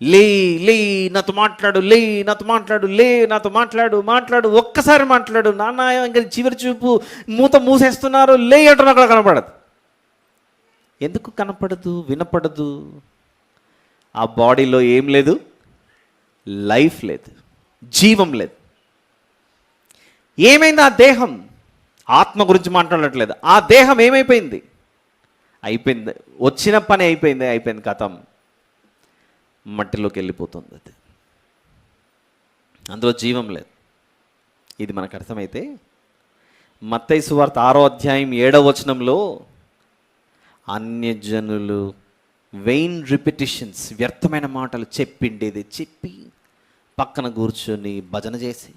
లే లే నాతో మాట్లాడు, లే నాతో మాట్లాడు, లే నాతో మాట్లాడు, మాట్లాడు, ఒక్కసారి మాట్లాడు నాన్న. ఇంకా చివరి చూపు మూత మూసేస్తున్నారు, లే అంటున్నా అక్కడ కనపడదు. ఎందుకు కనపడదు, వినపడదు? ఆ బాడీలో ఏం లేదు, లైఫ్ లేదు, జీవం లేదు. ఏమైంది ఆ దేహం? ఆత్మ గురించి మాట్లాడట్లేదు. ఆ దేహం ఏమైపోయింది? అయిపోయింది, వచ్చిన పని అయిపోయింది, కథం. మట్టిలోకి వెళ్ళిపోతుంది అది, అందులో జీవం లేదు. ఇది మనకు అర్థమైతే మత్తయి సువార్త 6వ అధ్యాయం 7వ వచనంలో అన్యజనులు వెయిన్ రిపిటిషన్స్, వ్యర్థమైన మాటలు చెప్పిండేది చెప్పి పక్కన కూర్చొని భజన చేసి,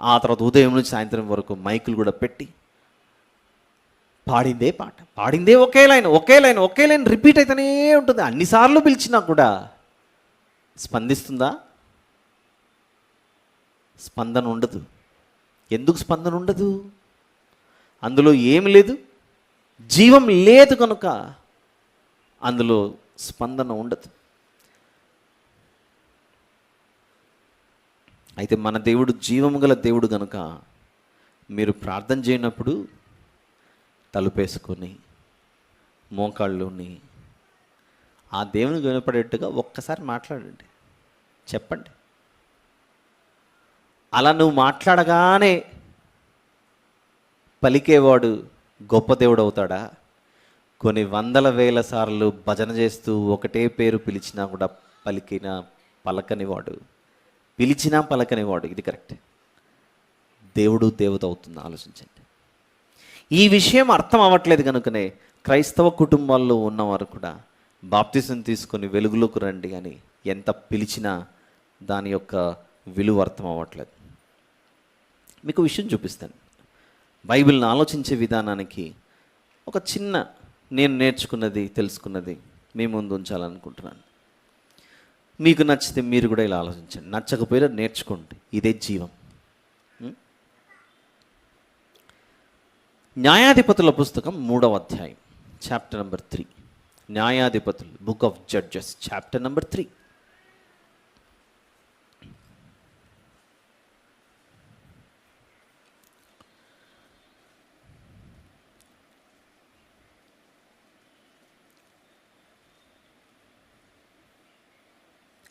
ఆ తర్వాత ఉదయం నుంచి సాయంత్రం వరకు మైకులు కూడా పెట్టి పాడిందే పాట, పాడిందే ఒకే లైన్ రిపీట్ అయితేనే ఉంటుంది. అన్నిసార్లు పిలిచినా కూడా స్పందిస్తుందా? స్పందన ఉండదు. ఎందుకు స్పందన ఉండదు? అందులో ఏమి లేదు, జీవం లేదు కనుక అందులో స్పందన ఉండదు. అయితే మన దేవుడు జీవము గల దేవుడు కనుక మీరు ప్రార్థన చేయనప్పుడు తలుపేసుకొని మోకాళ్ళుని ఆ దేవునికి వినపడేట్టుగా ఒక్కసారి మాట్లాడండి, చెప్పండి. అలా నువ్వు మాట్లాడగానే పలికేవాడు గొప్ప దేవుడు అవుతాడా? కొన్ని 100,000 సార్లు భజన చేస్తూ ఒకటే పేరు పిలిచినా కూడా పలకనివాడు, పిలిచినా పలకనివాడు. ఇది కరెక్ట్. దేవుడు దేవత అవుతుంది. ఆలోచించండి. ఈ విషయం అర్థం అవ్వట్లేదు కనుకనే క్రైస్తవ కుటుంబాల్లో ఉన్నవారు కూడా బాప్తిసం తీసుకొని వెలుగులోకి రండి అని ఎంత పిలిచినా దాని యొక్క విలువ అర్థం అవ్వట్లేదు. మీకు విషయం చూపిస్తాను. బైబిల్ని ఆలోచించే విధానానికి ఒక చిన్న, నేను నేర్చుకున్నది, తెలుసుకున్నది మీ ముందు ఉంచాలనుకుంటున్నాను. మీకు నచ్చితే మీరు కూడా ఇలా ఆలోచించండి, నచ్చకపోయినా నేర్చుకోండి. ఇదే జీవం. న్యాయాధిపతుల పుస్తకం 3వ అధ్యాయం, చాప్టర్ నెంబర్ 3. న్యాయాధిపతులు, book of Judges, chapter number 3.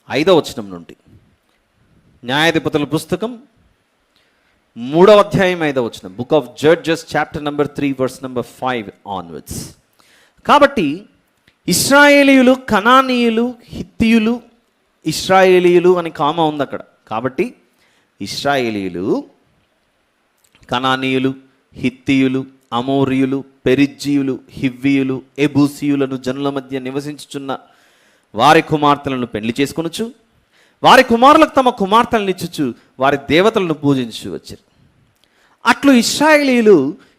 ఐదవ వచనం నుండి. న్యాయాధిపతుల పుస్తకం 3వ అధ్యాయం 5వ వచనం, book of Judges, chapter number 3, verse number 5 onwards. కాబట్టి ఇశ్రాయేలీయులు, కనానీయులు, హిత్తీయులు, ఇశ్రాయేలీయులు అని కామా ఉంది అక్కడ. కాబట్టి ఇశ్రాయేలీయులు, కనానీయులు, హిత్తీయులు, అమోరీయులు, పెరిజ్జీయులు, హివ్వీయులు, ఎబూసీయులను జనుల మధ్య నివసించుచున్న వారి కుమార్తెలను పెళ్లి చేసుకొనుచు, వారి కుమారులకు తమ కుమార్తెలను ఇచ్చుచు వారి దేవతలను పూజించు వచ్చారు. అట్లు ఇశ్రాయేలీయులు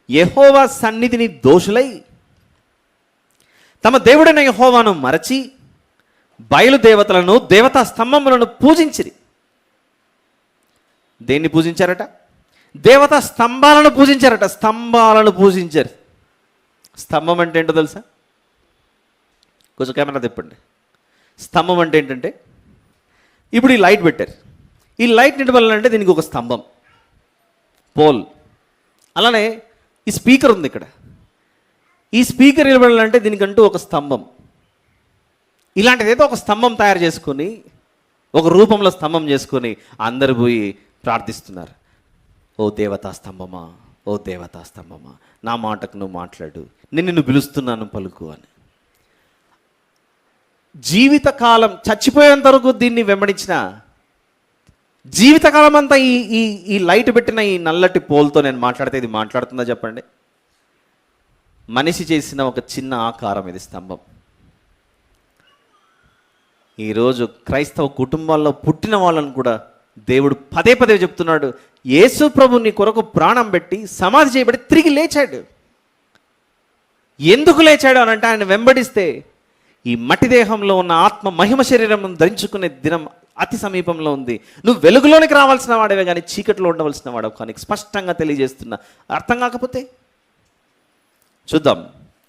యెహోవా సన్నిధిని దోషులై తమ దేవుడైన యెహోవాను మరచి బయలుదేవతలను, దేవతా స్తంభములను పూజించిరి. దేన్ని పూజించారట? దేవతా స్తంభాలను పూజించారట. స్తంభాలను పూజించారు. స్తంభం అంటే ఏంటో తెలుసా? కొంచెం కెమెరా తిప్పండి. స్తంభం అంటే ఏంటంటే, ఇప్పుడు ఈ లైట్ పెట్టారు. ఈ లైట్ నిలబడాలంటే దీనికి ఒక స్తంభం, పోల్. అలానే ఈ స్పీకర్ ఉంది ఇక్కడ. ఈ స్పీకర్ నిలబడాలంటే దీనికంటూ ఒక స్తంభం. ఇలాంటిదేదో ఒక స్తంభం తయారు చేసుకొని, ఒక రూపంలో స్తంభం చేసుకొని అందరు పోయి ప్రార్థిస్తున్నారు. ఓ దేవతా స్తంభమా, ఓ దేవతా స్తంభమా, నా మాటకు నువ్వు మాట్లాడు, నేను నిన్ను పిలుస్తున్నాను పలుకు అని. జీవితకాలం, చచ్చిపోయేంత వరకు దీన్ని వెంబడించిన జీవితకాలం అంతా ఈ లైట్ పెట్టిన ఈ నల్లటి పోల్తో నేను మాట్లాడితే ఇది మాట్లాడుతుందా చెప్పండి? మనిషి చేసిన ఒక చిన్న ఆకారం ఇది, స్తంభం. ఈరోజు క్రైస్తవ కుటుంబాల్లో పుట్టిన వాళ్ళని కూడా దేవుడు పదే పదే చెప్తున్నాడు, యేసు ప్రభు నీ కొరకు ప్రాణం పెట్టి సమాధి చేయబడి తిరిగి లేచాడు. ఎందుకు లేచాడు అని అంటే, ఆయన వెంబడిస్తే ఈ మట్టి దేహంలో ఉన్న ఆత్మ మహిమ శరీరం ధరించుకునే దినం అతి సమీపంలో ఉంది. నువ్వు వెలుగులోనికి రావాల్సిన వాడవే కానీ చీకట్లో ఉండవలసిన వాడవు కానీ స్పష్టంగా తెలియజేస్తున్నా. అర్థం కాకపోతే చూద్దాం.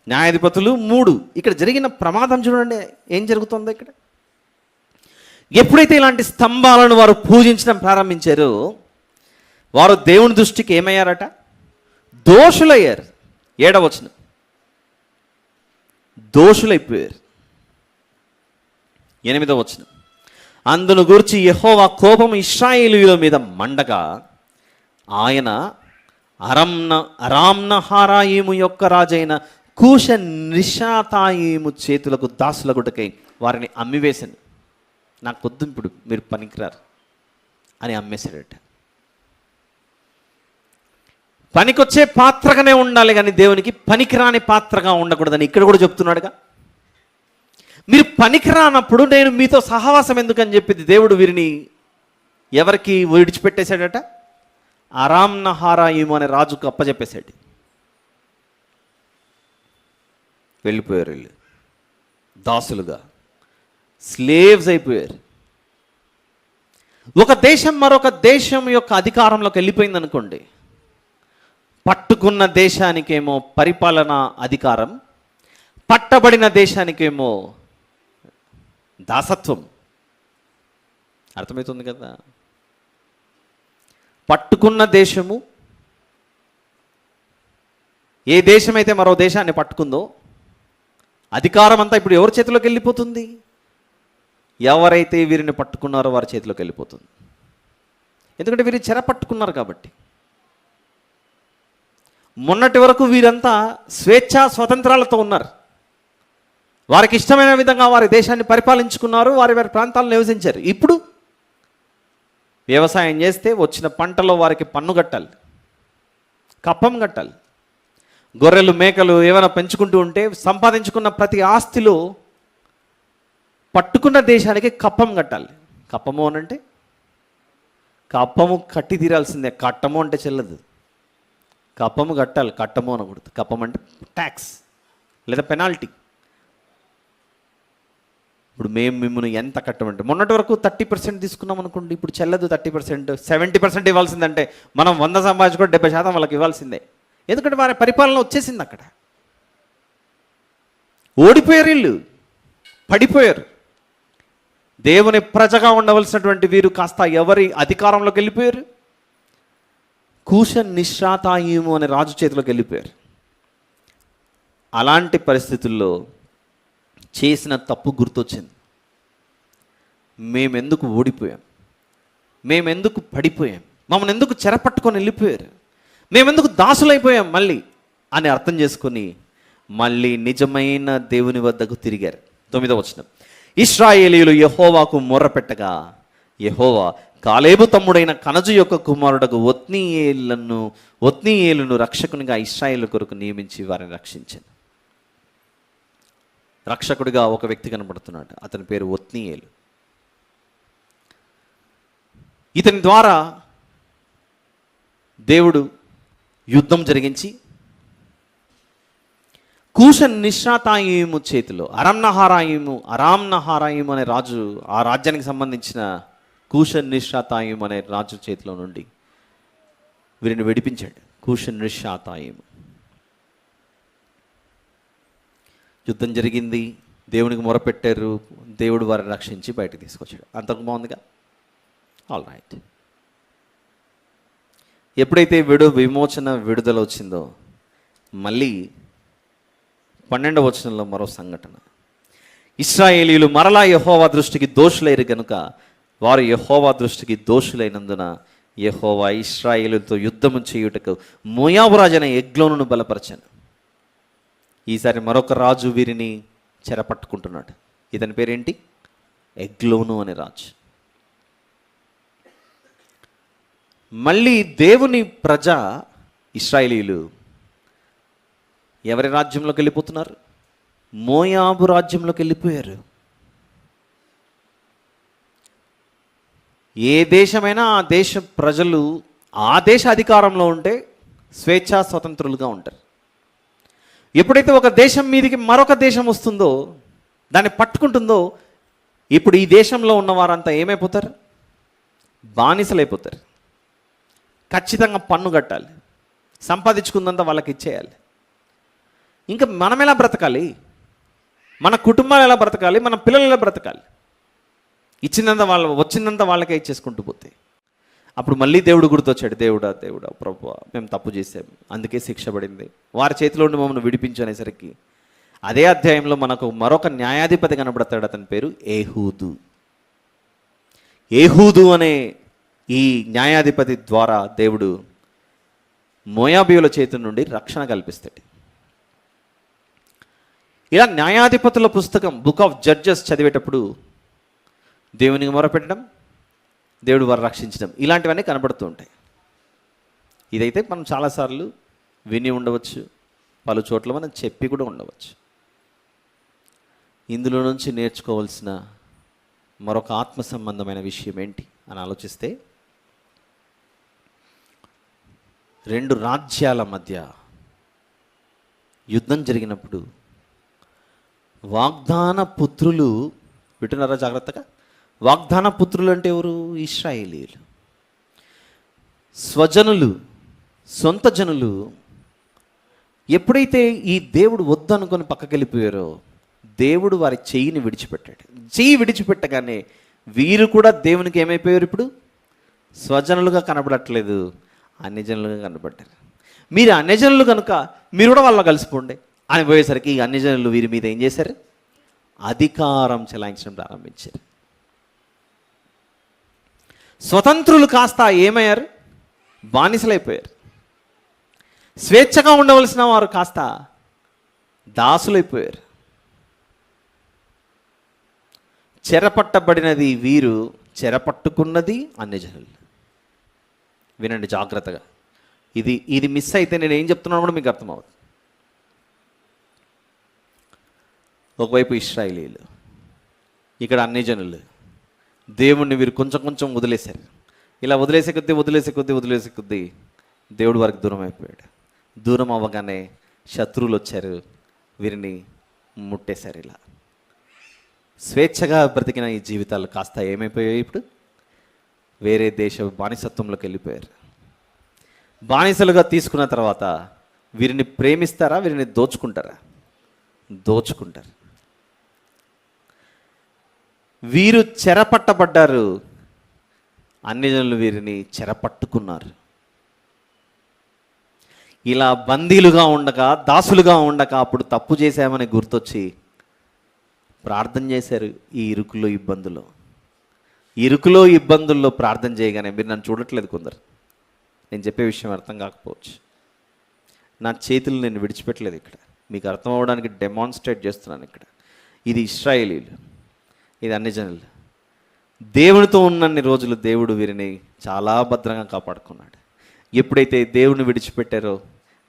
న్యాయాధిపతులు 3 ఇక్కడ జరిగిన ప్రమాదం చూడండి, ఏం జరుగుతుందో ఇక్కడ. ఎప్పుడైతే ఇలాంటి స్తంభాలను వారు పూజించడం ప్రారంభించారో వారు దేవుని దృష్టికి ఏమయ్యారట? దోషులయ్యారు. 7వ వచనం, దోషులైపోయారు. 8వ వచనం, అందును గూర్చి యెహోవా కోపం ఇశ్రాయేలీయుల మీద మండగా ఆయన అరామ్నహారాయిము యొక్క రాజైన కూష నిషాతాయిము చేతులకు దాసులగుటకై వారిని అమ్మివేశాను. నాకు వద్దు, ఇప్పుడు మీరు పనికిరారు అని అమ్మేశాడట. పనికొచ్చే పాత్రగానే ఉండాలి కానీ దేవునికి పనికిరాని పాత్రగా ఉండకూడదని ఇక్కడ కూడా చెప్తున్నాడుగా. మీరు పనికిరానప్పుడు నేను మీతో సహవాసం ఎందుకని చెప్పింది దేవుడు వీరిని ఎవరికి విడిచిపెట్టేశాడట? అరామ్నహారాయిము అనే రాజుకు అప్పచెప్పేశాడు. వెళ్ళిపోయారు, వీళ్ళు దాసులుగా, స్లేవ్స్ అయిపోయారు. ఒక దేశం మరొక దేశం యొక్క అధికారంలోకి వెళ్ళిపోయింది అనుకోండి, పట్టుకున్న దేశానికేమో పరిపాలన అధికారం, పట్టబడిన దేశానికేమో దాసత్వం. అర్థమవుతుంది కదా? పట్టుకున్న దేశము, ఏ దేశమైతే మరో దేశాన్ని పట్టుకుందో అధికారం అంతా ఇప్పుడు ఎవరి చేతిలోకి వెళ్ళిపోతుంది? ఎవరైతే వీరిని పట్టుకున్నారో వారి చేతిలోకి వెళ్ళిపోతుంది. ఎందుకంటే వీరిని చెర పట్టుకున్నారు కాబట్టి. మొన్నటి వరకు వీరంతా స్వేచ్ఛా స్వతంత్రాలతో ఉన్నారు. వారికి ఇష్టమైన విధంగా వారి దేశాన్ని పరిపాలించుకున్నారు, వారి వారి ప్రాంతాలను నివసించారు. ఇప్పుడు వ్యవసాయం చేస్తే వచ్చిన పంటలో వారికి పన్ను కట్టాలి, కప్పం కట్టాలి. గొర్రెలు మేకలు ఏమైనా పెంచుకుంటూ ఉంటే సంపాదించుకున్న ప్రతి ఆస్తిలో పట్టుకున్న దేశానికి కప్పం కట్టాలి. కప్పము అనంటే కప్పము కట్టి తీరాల్సిందే, కట్టము అంటే చెల్లదు. కప్పము కట్టాలి, కట్టము అనకూడదు. కప్పం అంటే ట్యాక్స్ లేదా పెనాల్టీ. ఇప్పుడు మేము మిమ్మల్ని ఎంత కట్టమంటే, మొన్నటి వరకు 30% తీసుకున్నాం అనుకోండి, ఇప్పుడు చెల్లదు 30%, 70% ఇవ్వాల్సిందంటే మనం 100 సంపాదించుకుంటే 70% వాళ్ళకి ఇవ్వాల్సిందే. ఎందుకంటే వారి పరిపాలన వచ్చేసింది. అక్కడ ఓడిపోయారు, వీళ్ళు పడిపోయారు. దేవుని ప్రజగా ఉండవలసినటువంటి వీరు కాస్త ఎవరి అధికారంలోకి వెళ్ళిపోయారు? కూష నిశ్రాతాయిము అనే రాజు చేతిలోకి వెళ్ళిపోయారు. అలాంటి పరిస్థితుల్లో చేసిన తప్పు గుర్తొచ్చింది. మేమెందుకు ఓడిపోయాం, మేమెందుకు పడిపోయాం, మమ్మల్ని ఎందుకు చెరపట్టుకొని వెళ్ళిపోయారు, మేమెందుకు దాసులైపోయాం మళ్ళీ అని అర్థం చేసుకొని మళ్ళీ నిజమైన దేవుని వద్దకు తిరిగారు. 9వ వచనం, ఇశ్రాయేలీయులు యెహోవాకు మొర్రపెట్టగా యెహోవా కాలేబు తమ్ముడైన కనజు యొక్క కుమారుడకు ఒత్నీయేలును రక్షకునిగా ఇశ్రాయేలు కొరకు నియమించి వారిని రక్షించాను. రక్షకుడిగా ఒక వ్యక్తి కనబడుతున్నాడు, అతని పేరు ఒత్నీయేలు. ఇతని ద్వారా దేవుడు యుద్ధం జరిగించి కూష నిశ్రాతాయిము చేతిలో అరామ్నహారాయిము అనే రాజు, ఆ రాజ్యానికి సంబంధించిన కూష నిశ్రాతాయిము అనే రాజు చేతిలో నుండి వీరిని విడిపించాడు. కూష నిశ్రాతాయిము. యుద్ధం జరిగింది, దేవునికి మొరపెట్టారు, దేవుడు వారిని రక్షించి బయటకు తీసుకొచ్చాడు. అంతకు బాగుందిగా, ఆల్ రైట్. ఎప్పుడైతే విడుదల వచ్చిందో మళ్ళీ 12వ వచనంలో మరో సంఘటన. ఇశ్రాయేలీయులు మరలా యెహోవా దృష్టికి దోషులైరు గనుక వారు యెహోవా దృష్టికి దోషులైనందున యెహోవా ఇశ్రాయేలుతో యుద్ధము చేయుటకు మోయాబు రాజైన ఎగ్లోనును బలపరచాను. ఈసారి మరొక రాజు వీరిని చెరపట్టుకుంటున్నాడు. ఇతని పేరేంటి? ఎగ్లోను అనే రాజు. మళ్ళీ దేవుని ప్రజ ఇశ్రాయేలీయులు ఎవరి రాజ్యంలోకి వెళ్ళిపోతున్నారు? మోయాబు రాజ్యంలోకి వెళ్ళిపోయారు. ఏ దేశమైనా ఆ దేశ ప్రజలు ఆ దేశ అధికారంలో ఉంటే స్వేచ్ఛా స్వతంత్రులుగా ఉంటారు. ఎప్పుడైతే ఒక దేశం మీదకి మరొక దేశం వస్తుందో, దాన్ని పట్టుకుంటుందో, ఇప్పుడు ఈ దేశంలో ఉన్న వారంతా ఏమైపోతారు? బానిసలైపోతారు. ఖచ్చితంగా పన్ను కట్టాలి, సంపాదించుకుందంతా వాళ్ళకి ఇచ్చేయాలి. ఇంకా మనం ఎలా బ్రతకాలి? మన కుటుంబాలు ఎలా బ్రతకాలి? మన పిల్లలు ఎలా బ్రతకాలి? ఇచ్చిందంతా వచ్చిందంతా వాళ్ళకే ఇచ్చేసుకుంటూ పోతే అప్పుడు మళ్ళీ దేవుడు గుర్తొచ్చాడు. దేవుడా ప్రభువా, మేము తప్పు చేసాం, అందుకే శిక్ష పడింది, వారి చేతిలో ఉండి మమ్మల్ని విడిపించు అనేసరికి అదే అధ్యాయంలో మనకు మరొక న్యాయాధిపతి కనబడతాడు. అతని పేరు ఏహూదు. ఏహూదు అనే ఈ న్యాయాధిపతి ద్వారా దేవుడు మోయాబీయుల చేతి నుండి రక్షణ కల్పిస్తాడు. ఇలా న్యాయాధిపతుల పుస్తకం బుక్ ఆఫ్ జడ్జెస్ చదివేటప్పుడు దేవునికి మొరపెట్టడం, దేవుడు వారు రక్షించడం, ఇలాంటివన్నీ కనబడుతూ ఉంటాయి. ఇదైతే మనం చాలాసార్లు విని ఉండవచ్చు, పలు చోట్ల మనం చెప్పి కూడా ఉండవచ్చు. ఇందులో నుంచి నేర్చుకోవాల్సిన మరొక ఆత్మ సంబంధమైన విషయం ఏంటి అని ఆలోచిస్తే, రెండు రాజ్యాల మధ్య యుద్ధం జరిగినప్పుడు వాగ్దాన పుత్రులు, వింటున్నారా జాగ్రత్తగా? వాగ్దాన పుత్రులు అంటే ఎవరు? ఇశ్రాయేలీయులు. స్వజనులు, సొంత జనులు ఎప్పుడైతే ఈ దేవుడు వద్దనుకొని పక్కకి వెళ్ళిపోయారో, దేవుడు వారి చెయ్యిని విడిచిపెట్టాడు. చెయ్యి విడిచిపెట్టగానే వీరు కూడా దేవునికి ఏమైపోయారు? ఇప్పుడు స్వజనులుగా కనబడట్లేదు, అన్యజనులుగా కనబడ్డారు. మీరు అన్యజనులు కనుక మీరు కూడా వాళ్ళ కలిసిపోండి అని పోయేసరికి ఈ అన్యజనులు వీరి మీద ఏం చేశారు? అధికారం చెలాయించడం ప్రారంభించారు. స్వతంత్రులు కాస్త ఏమయ్యారు? బానిసలైపోయారు. స్వేచ్ఛగా ఉండవలసిన వారు కాస్త దాసులైపోయారు. చెరపట్టబడినది వీరు, చెరపట్టుకున్నది అన్యజనులు. వినండి జాగ్రత్తగా. ఇది మిస్ అయితే నేను ఏం చెప్తున్నాను కూడా మీకు అర్థమవుతుంది. ఒకవైపు ఇశ్రాయేలీయులు, ఇక్కడ అన్యజనులు. దేవుణ్ణి వీరు కొంచెం కొంచెం వదిలేశారు. ఇలా వదిలేసే కొద్దీ దేవుడు వారికి దూరం అయిపోయాడు. దూరం అవ్వగానే శత్రువులు వచ్చారు, వీరిని ముట్టేశారు. ఇలా స్వేచ్ఛగా బ్రతికిన ఈ జీవితాలు కాస్త ఏమైపోయాయి? ఇప్పుడు వేరే దేశ బానిసత్వంలోకి వెళ్ళిపోయారు. బానిసలుగా తీసుకున్న తర్వాత వీరిని ప్రేమిస్తారా? వీరిని దోచుకుంటారా? దోచుకుంటారు. వీరు చెరపట్టబడ్డారు, అన్యజనులు వీరిని చెరపట్టుకున్నారు. ఇలా బందీలుగా ఉండక, దాసులుగా ఉండక, అప్పుడు తప్పు చేశామని గుర్తొచ్చి ప్రార్థన చేశారు. ఈ ఇరుకులో ఇబ్బందుల్లో ప్రార్థన చేయగానే, మీరు నన్ను చూడట్లేదు కొందరు, నేను చెప్పే విషయం అర్థం కాకపోవచ్చు, నా చేతులు నేను విడిచిపెట్టలేదు. ఇక్కడ మీకు అర్థం అవ్వడానికి డెమాన్స్ట్రేట్ చేస్తున్నాను. ఇక్కడ ఇది ఇశ్రాయేలీలు, ఇది అన్యజనులు. దేవునితో ఉన్నన్ని రోజులు దేవుడు వీరిని చాలా భద్రంగా కాపాడుకున్నాడు. ఎప్పుడైతే దేవుని విడిచిపెట్టారో,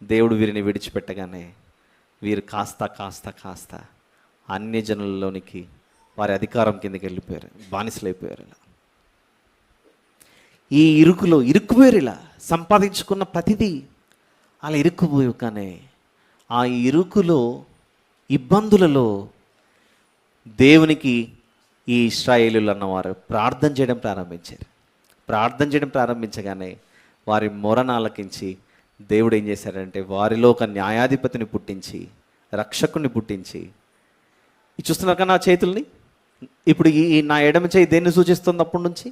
దేవుడు వీరిని విడిచిపెట్టగానే వీరు కాస్త అన్యజనులలోనికి, వారి అధికారం కిందకి వెళ్ళిపోయారు, బానిసలైపోయారు. ఇలా ఈ ఇరుక్కుపోయారు. ఇలా సంపాదించుకున్న ప్రతిదీ అలా ఇరుక్కుపోయాకనే ఆ ఇరుకులో, ఇబ్బందులలో దేవునికి ఈ ఇశ్రాయేలీయులు అన్నవారు ప్రార్థన చేయడం ప్రారంభించారు. ప్రార్థన చేయడం ప్రారంభించగానే వారి మొరను ఆలకించి దేవుడు ఏం చేశాడంటే వారిలో ఒక న్యాయాధిపతిని పుట్టించి, రక్షకుని పుట్టించి, చూస్తున్నారు కదా నా చేతుల్ని, ఇప్పుడు ఈ నా ఎడమ చేయి దేన్ని సూచిస్తుంది? అప్పటి నుంచి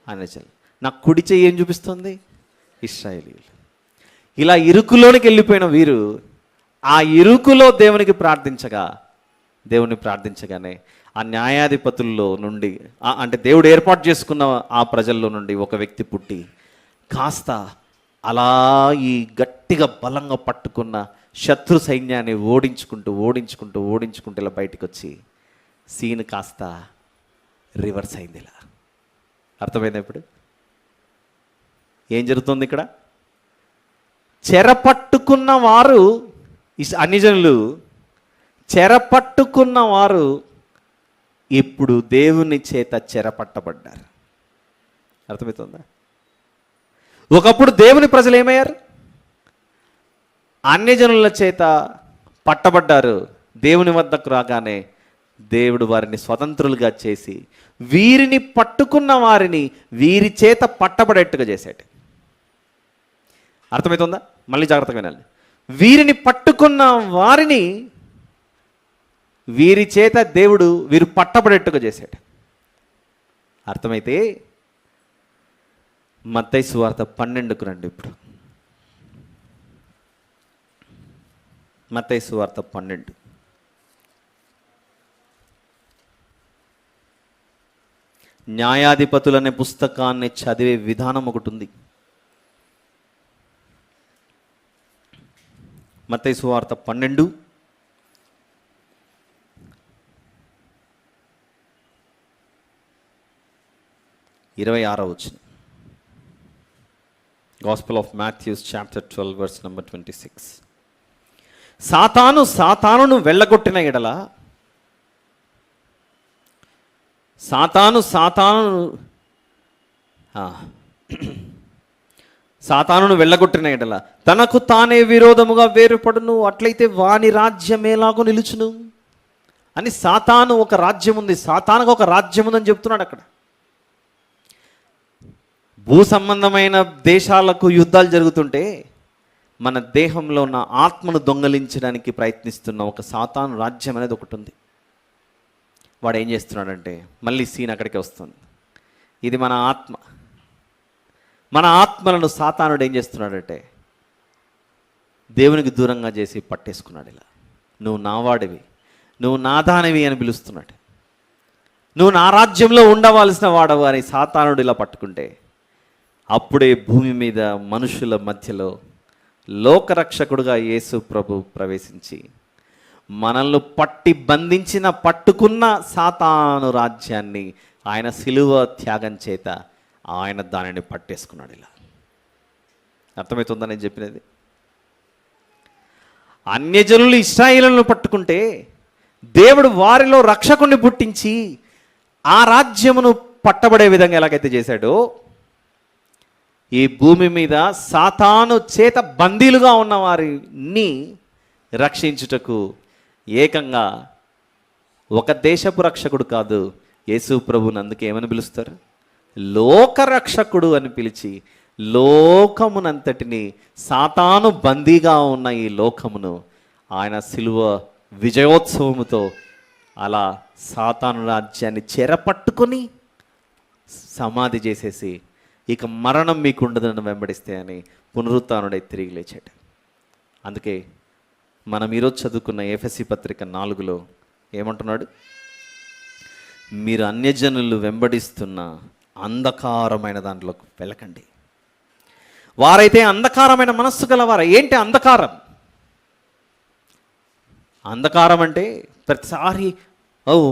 అన్యజనులు. నా కుడి చేయి ఏం చూపిస్తుంది? ఇశ్రాయేలీయులు. ఇలా ఇరుకులోనికి వెళ్ళిపోయిన వీరు ఆ ఇరుకులో దేవునికి ప్రార్థించగానే ఆ న్యాయాధిపతుల్లో నుండి, అంటే దేవుడు ఏర్పాటు చేసుకున్న ఆ ప్రజల్లో నుండి ఒక వ్యక్తి పుట్టి కాస్త అలా ఈ గట్టిగా బలంగా పట్టుకున్న శత్రు సైన్యాన్ని ఓడించుకుంటూ ఇలా బయటికి వచ్చి సీన్ కాస్త రివర్స్ అయింది. ఇలా అర్థమైంది. ఇప్పుడు ఏం జరుగుతుంది? ఇక్కడ చెరపట్టుకున్న వారు అన్ని జనులు చెరపట్టుకున్న వారు ఇప్పుడు దేవుని చేత చెరపట్టబడ్డారు. అర్థమవుతుందా? ఒకప్పుడు దేవుని ప్రజలు ఏమయ్యారు? అన్యజనుల చేత పట్టబడ్డారు. దేవుని వద్దకు రాగానే దేవుడు వారిని స్వతంత్రులుగా చేసి వీరిని పట్టుకున్న వారిని వీరి చేత పట్టబడేట్టుగా చేశాడు. అర్థమవుతుందా? మళ్ళీ జాగ్రత్తగా వినాలి. వీరిని పట్టుకున్న వారిని వీరి చేత దేవుడు వీరు పట్టబడేట్టుగా చేశాడు. అర్థమైతే మత్తయి సువార్త 12కు రండి. ఇప్పుడు మత్తయి సువార్త 12. న్యాయాధిపతులనే పుస్తకాన్ని చదివే విధానం ఒకటి ఉంది. మత్తయి సువార్త 12 26వ వచనం. Gospel of Matthews chapter 12 verse number 26. సాతానును వెళ్ళగొట్టిన ఎడల సాతానును వెళ్ళగొట్టిన ఎడల తనకు తానే విరోధముగా వేరుపడును, అట్లయితే వాని రాజ్యం ఎలాగో నిలుచును అని. సాతాను ఒక రాజ్యం ఉంది, సాతానుకు ఒక రాజ్యం ఉందని చెప్తున్నాడు అక్కడ. భూ సంబంధమైన దేశాలకు యుద్ధాలు జరుగుతుంటే మన దేహంలో ఉన్న ఆత్మను దొంగలించడానికి ప్రయత్నిస్తున్న ఒక సాతాను రాజ్యం అనేది ఒకటి ఉంది. వాడు ఏం చేస్తున్నాడంటే, మళ్ళీ సీన్ అక్కడికి వస్తుంది. ఇది మన ఆత్మ. మన ఆత్మలను సాతానుడు ఏం చేస్తున్నాడంటే దేవునికి దూరంగా చేసి పట్టేసుకున్నాడు. ఇలా నువ్వు నావాడివి, నువ్వు నాదానివి అని పిలుస్తున్నాడు. నువ్వు నా రాజ్యంలో ఉండవలసిన వాడవు అని సాతానుడు ఇలా పట్టుకుంటే అప్పుడే భూమి మీద మనుషుల మధ్యలో లోకరక్షకుడుగా యేసు ప్రభు ప్రవేశించి మనల్ని పట్టుకున్న సాతాను రాజ్యాన్ని ఆయన సిలువ త్యాగం చేత ఆయన దానిని పట్టేసుకున్నాడు. ఇలా అర్థమవుతుందా నేను చెప్పినది? అన్యజనులు ఇశ్రాయేలును పట్టుకుంటే దేవుడు వారిలో రక్షకుణ్ణి పుట్టించి ఆ రాజ్యమును పట్టబడే విధంగా ఎలాగైతే చేశాడో, ఈ భూమి మీద సాతాను చేత బందీలుగా ఉన్న వారిని రక్షించుటకు ఏకంగా ఒక దేశపు రక్షకుడు కాదు, యేసు ప్రభుని అందుకే ఏమని పిలుస్తారు? లోకరక్షకుడు అని పిలిచి లోకమునంతటిని, సాతాను బందీగా ఉన్న ఈ లోకమును ఆయన సిలువ విజయోత్సవముతో అలా సాతాను రాజ్యాన్ని చెరపట్టుకొని సమాధి చేసేసి ఇక మరణం మీకు ఉండదని వెంబడిస్తే అని పునరుత్థానుడై తిరిగి లేచాడు. అందుకే మనం ఈరోజు చదువుకున్న ఎఫెసీ పత్రిక 4లో ఏమంటున్నాడు? మీరు అన్యజనులు వెంబడిస్తున్న అంధకారమైన దాంట్లోకి వెళ్ళకండి. వారైతే అంధకారమైన మనస్సు గలవారు. ఏంటి అంధకారం? అంధకారం అంటే ప్రతిసారి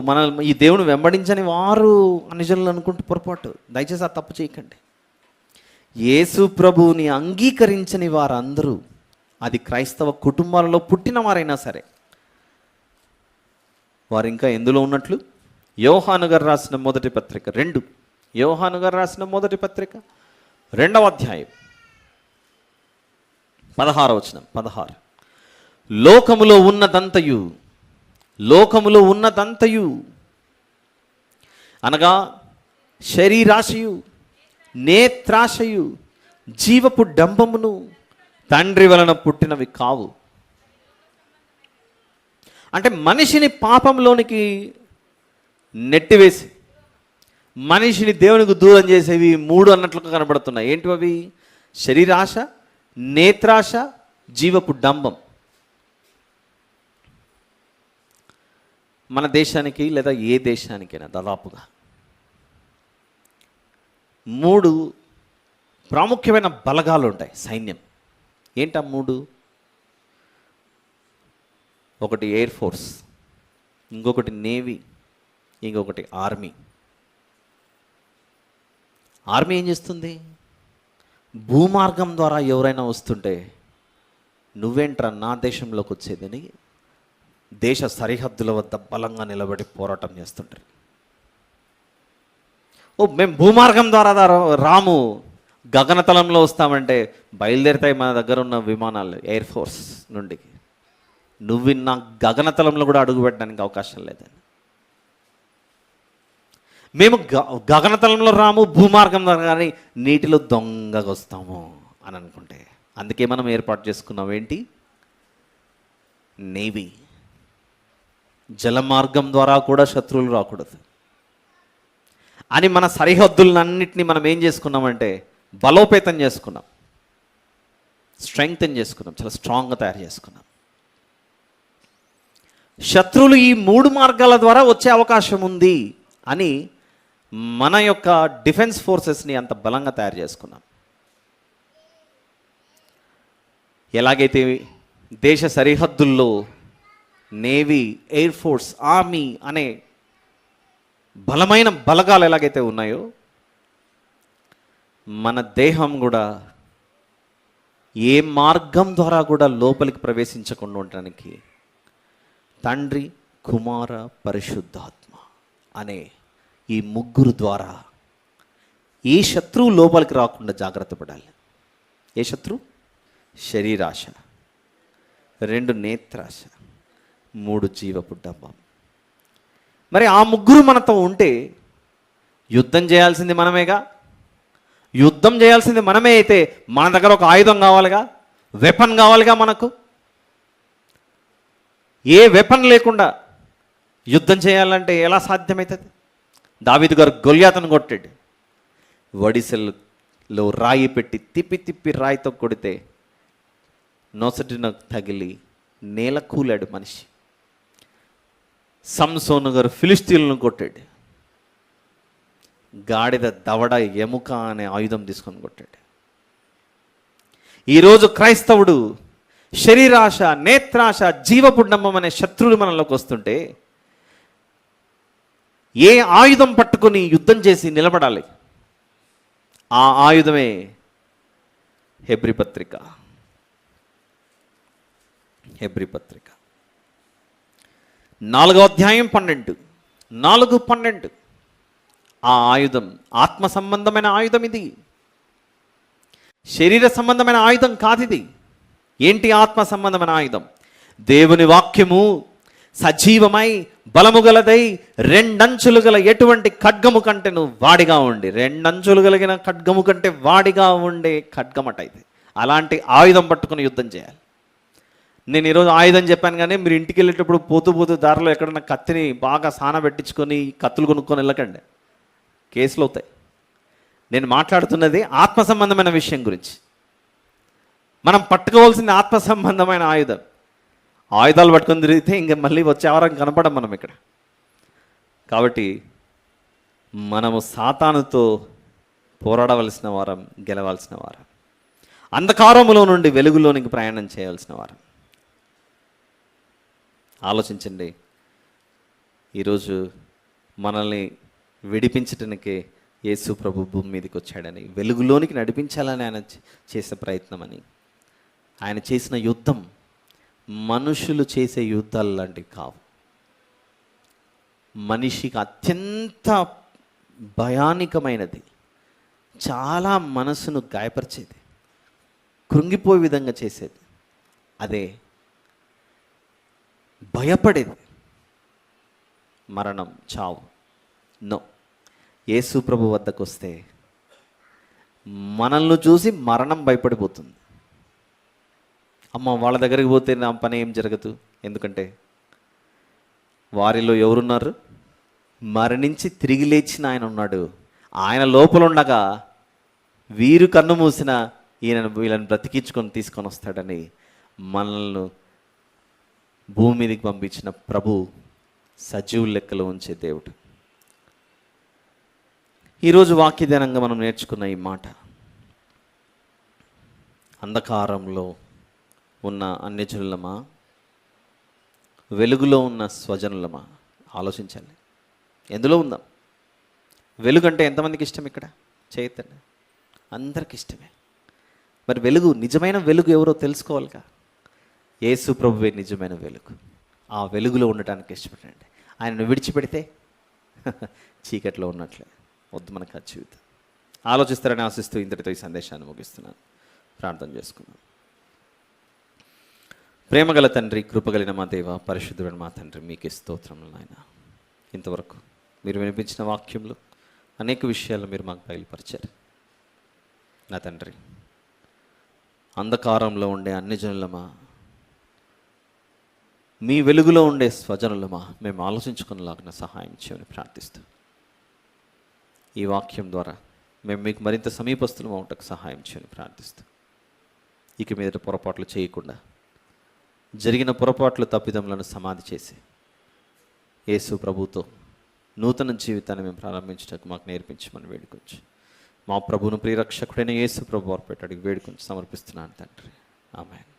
మన ఈ దేవుని వెంబడించని వారు అన్యజనులు అనుకుంటూ పొరపాటు. దయచేసి ఆ తప్పు చేయకండి. యేసు ప్రభువుని అంగీకరించని వారందరూ, అది క్రైస్తవ కుటుంబాలలో పుట్టిన వారైనా సరే, వారు ఇంకా ఎందులో ఉన్నట్లు? యోహాను గారు రాసిన మొదటి పత్రిక 2, యోహాను గారు రాసిన మొదటి పత్రిక 2వ అధ్యాయం 16వ వచనం. 16. లోకములో ఉన్నదంతయు అనగా శరీరాశయు, నేత్రాశయు, జీవపు డంబమును తండ్రి వలన పుట్టినవి కావు. అంటే మనిషిని పాపంలోనికి నెట్టివేసి మనిషిని దేవునికి దూరం చేసేవి 3 అన్నట్లుగా కనబడుతున్నాయి. ఏంటి అవి? శరీరాశ, నేత్రాశ, జీవపు డంబం. మన దేశానికి లేదా ఏ దేశానికైనా దాదాపుగా 3 ప్రాముఖ్యమైన బలగాలు ఉంటాయి, సైన్యం. ఏంటా 3? ఒకటి ఎయిర్ ఫోర్స్, ఇంకొకటి నేవీ, ఇంకొకటి ఆర్మీ. ఆర్మీ ఏం చేస్తుంది? భూమార్గం ద్వారా ఎవరైనా వస్తుంటే నువ్వేంట్రా నా దేశంలోకి వచ్చేదని దేశ సరిహద్దుల వద్ద బలంగా నిలబడి పోరాటం చేస్తుంటారు. మేము భూమార్గం ద్వారా రాము, గగనతలంలో వస్తామంటే బయలుదేరుతాయి మన దగ్గర ఉన్న విమానాలు ఎయిర్ ఫోర్స్ నుండి. నువ్వు నా గగనతలంలో కూడా అడుగు పెట్టడానికి అవకాశం లేదని. మేము గగనతలంలో రాము, భూమార్గం ద్వారా కానీ నీటిలో దొంగగా వస్తాము అని అనుకుంటే, అందుకే మనం ఏర్పాటు చేసుకున్నాం ఏంటి, నేవీ. జలమార్గం ద్వారా కూడా శత్రువులు రాకూడదు అని మన సరిహద్దులన్నింటినీ మనం ఏం చేసుకున్నామంటే బలోపేతం చేసుకున్నాం, స్ట్రెంగ్తన్ చేసుకున్నాం, చాలా స్ట్రాంగ్గా తయారు చేసుకున్నాం. శత్రువులు ఈ 3 మార్గాల ద్వారా వచ్చే అవకాశం ఉంది అని మన యొక్క డిఫెన్స్ ఫోర్సెస్ని అంత బలంగా తయారు చేసుకున్నాం. ఎలాగైతే దేశ సరిహద్దుల్లో నేవీ, ఎయిర్ ఫోర్స్, ఆర్మీ అనే బలమైన బలగాలు ఎలాగైతే ఉన్నాయో, మన దేహం కూడా ఏ మార్గం ద్వారా కూడా లోపలికి ప్రవేశించకుండా ఉండడానికి తండ్రి, కుమార, పరిశుద్ధాత్మ అనే ఈ 3 ద్వారా ఏ శత్రువు లోపలికి రాకుండా జాగ్రత్త పడాలి. ఏ శత్రువు? శరీరాశ, 2 నేత్రాశ, 3 జీవపు డంబం. మరి ఆ 3 మనతో ఉంటే యుద్ధం చేయాల్సింది మనమేగా. యుద్ధం చేయాల్సింది మనమే అయితే మన దగ్గర ఒక ఆయుధం కావాలిగా, వెపన్ కావాలిగా. మనకు ఏ వెపన్ లేకుండా యుద్ధం చేయాలంటే ఎలా సాధ్యమవుతుంది? దావీదు గారు గొల్యాతును కొట్టాడు. వడిసెల్లో రాయి పెట్టి తిప్పి తిప్పి రాయితో కొడితే నొసటిన తగిలి నేల కూలాడు మనిషి. సంసోను గారు ఫిలిస్తీన్లను కొట్టాడు. గాడిద దవడ ఎముక అనే ఆయుధం తీసుకొని కొట్టాడు. ఈరోజు క్రైస్తవుడు శరీరాశ, నేత్రాశ, జీవపుండంబం అనే శత్రువులు మనలోకి వస్తుంటే ఏ ఆయుధం పట్టుకొని యుద్ధం చేసి నిలబడాలి? ఆ ఆయుధమే హెబ్రీ పత్రిక. హెబ్రీ పత్రిక 4వ అధ్యాయం 12, 4:12. ఆ ఆయుధం ఆత్మ సంబంధమైన ఆయుధం. ఇది శరీర సంబంధమైన ఆయుధం కాదు. ఇది ఏంటి? ఆత్మ సంబంధమైన ఆయుధం. దేవుని వాక్యము సజీవమై బలము గలదై 2 అంచులు గల ఎటువంటి ఖడ్గము కంటే నువ్వు వాడిగా ఉండి, 2 అంచులు కలిగిన ఖడ్గము కంటే వాడిగా ఉండే ఖడ్గమట ఇది. అలాంటి ఆయుధం పట్టుకుని యుద్ధం చేయాలి. నేను ఈరోజు ఆయుధం చెప్పాను, కానీ మీరు ఇంటికి వెళ్ళేటప్పుడు పోతూ పోతూ దారిలో ఎక్కడన్నా కత్తిని బాగా సానబెట్టించుకొని కత్తులు కొనుక్కొని వెళ్ళకండి, కేసులు అవుతాయి. నేను మాట్లాడుతున్నది ఆత్మ సంబంధమైన విషయం గురించి. మనం పట్టుకోవాల్సింది ఆత్మ సంబంధమైన ఆయుధం. ఆయుధాలు పట్టుకొని తిరిగితే ఇంక మళ్ళీ వచ్చే వారం కనపడం మనం ఇక్కడ. కాబట్టి మనము సాతానుతో పోరాడవలసిన వారం, గెలవాల్సిన వారం, అంధకారములో నుండి వెలుగులోనికి ప్రయాణం చేయాల్సిన వారం. ఆలోచించండి, ఈరోజు మనల్ని విడిపించటానికే యేసు ప్రభు భూమి మీదకి వచ్చాడని, వెలుగులోనికి నడిపించాలని ఆయన చేసే ప్రయత్నం అని. ఆయన చేసిన యుద్ధం మనుషులు చేసే యుద్ధాలు లాంటివి కావు. మనిషికి అత్యంత భయానకమైనది, చాలా మనసును గాయపరిచేది, కృంగిపోయే విధంగా చేసేది, అదే భయపడేది మరణం, చావు. నో, యేసు ప్రభు వద్దకు వస్తే మనల్ని చూసి మరణం భయపడిపోతుంది. అమ్మ, వాళ్ళ దగ్గరికి పోతే నా పని ఏం జరగదు. ఎందుకంటే వారిలో ఎవరున్నారు? మరణించి తిరిగి లేచిన ఆయన ఉన్నాడు. ఆయన లోపల ఉండగా వీరు కన్ను మూసిన వీళ్ళని బ్రతికించుకొని తీసుకొని వస్తాడని మనల్ని భూమి మీదకి పంపించిన ప్రభు సజీవుల లెక్కలో ఉంచే దేవుడు. ఈరోజు వాక్యధ్యానంగా మనం నేర్చుకున్న ఈ మాట, అంధకారంలో ఉన్న అన్యజనులమా, వెలుగులో ఉన్న స్వజనులమా? ఆలోచించండి, ఎందులో ఉందాం? వెలుగు అంటే ఎంతమందికి ఇష్టం? ఇక్కడ చేయొద్దండి, అందరికి ఇష్టమే. మరి వెలుగు, నిజమైన వెలుగు ఎవరో తెలుసుకోవాలిగా. యేసు ప్రభువే నిజమైన వెలుగు. ఆ వెలుగులో ఉండటానికి ఇష్టపడండి. ఆయనను విడిచిపెడితే చీకట్లో ఉన్నట్లే. వద్దు మనకు ఆ జీవితం. ఆలోచిస్తారని ఆశిస్తూ ఇంతటితో ఈ సందేశాన్ని ముగిస్తున్నాను. ప్రార్థన చేసుకుందాం. ప్రేమగల తండ్రి, కృపగలిగిన మా దేవ, పరిశుద్ధుడైన మా తండ్రి, మీకే స్తోత్రములు నాయన. ఇంతవరకు మీరు వినిపించిన వాక్యంలో అనేక విషయాలు మీరు మాకు బయలుపరిచారు నా తండ్రి. అంధకారంలో ఉండే అన్ని జనులమా, మీ వెలుగులో ఉండే స్వజనులమా, మేము ఆలోచించుకునేలాగా సహాయం చేయమని ప్రార్థిస్తూ, ఈ వాక్యం ద్వారా మేము మీకు మరింత సమీపస్తులం అవటకు సహాయం చేయమని ప్రార్థిస్తూ, ఇక మీద పొరపాట్లు చేయకుండా జరిగిన పొరపాట్లు తప్పిదములను సమాధి చేసి యేసు ప్రభుతో నూతన జీవితాన్ని మేము ప్రారంభించడానికి మాకు నేర్పించమని వేడుకొంచి, మా ప్రభువును ప్రియరక్షకుడైన యేసు ప్రభు వారు పెట్టాడికి వేడుకొంచి సమర్పిస్తున్నాను తండ్రి. ఆమేన్.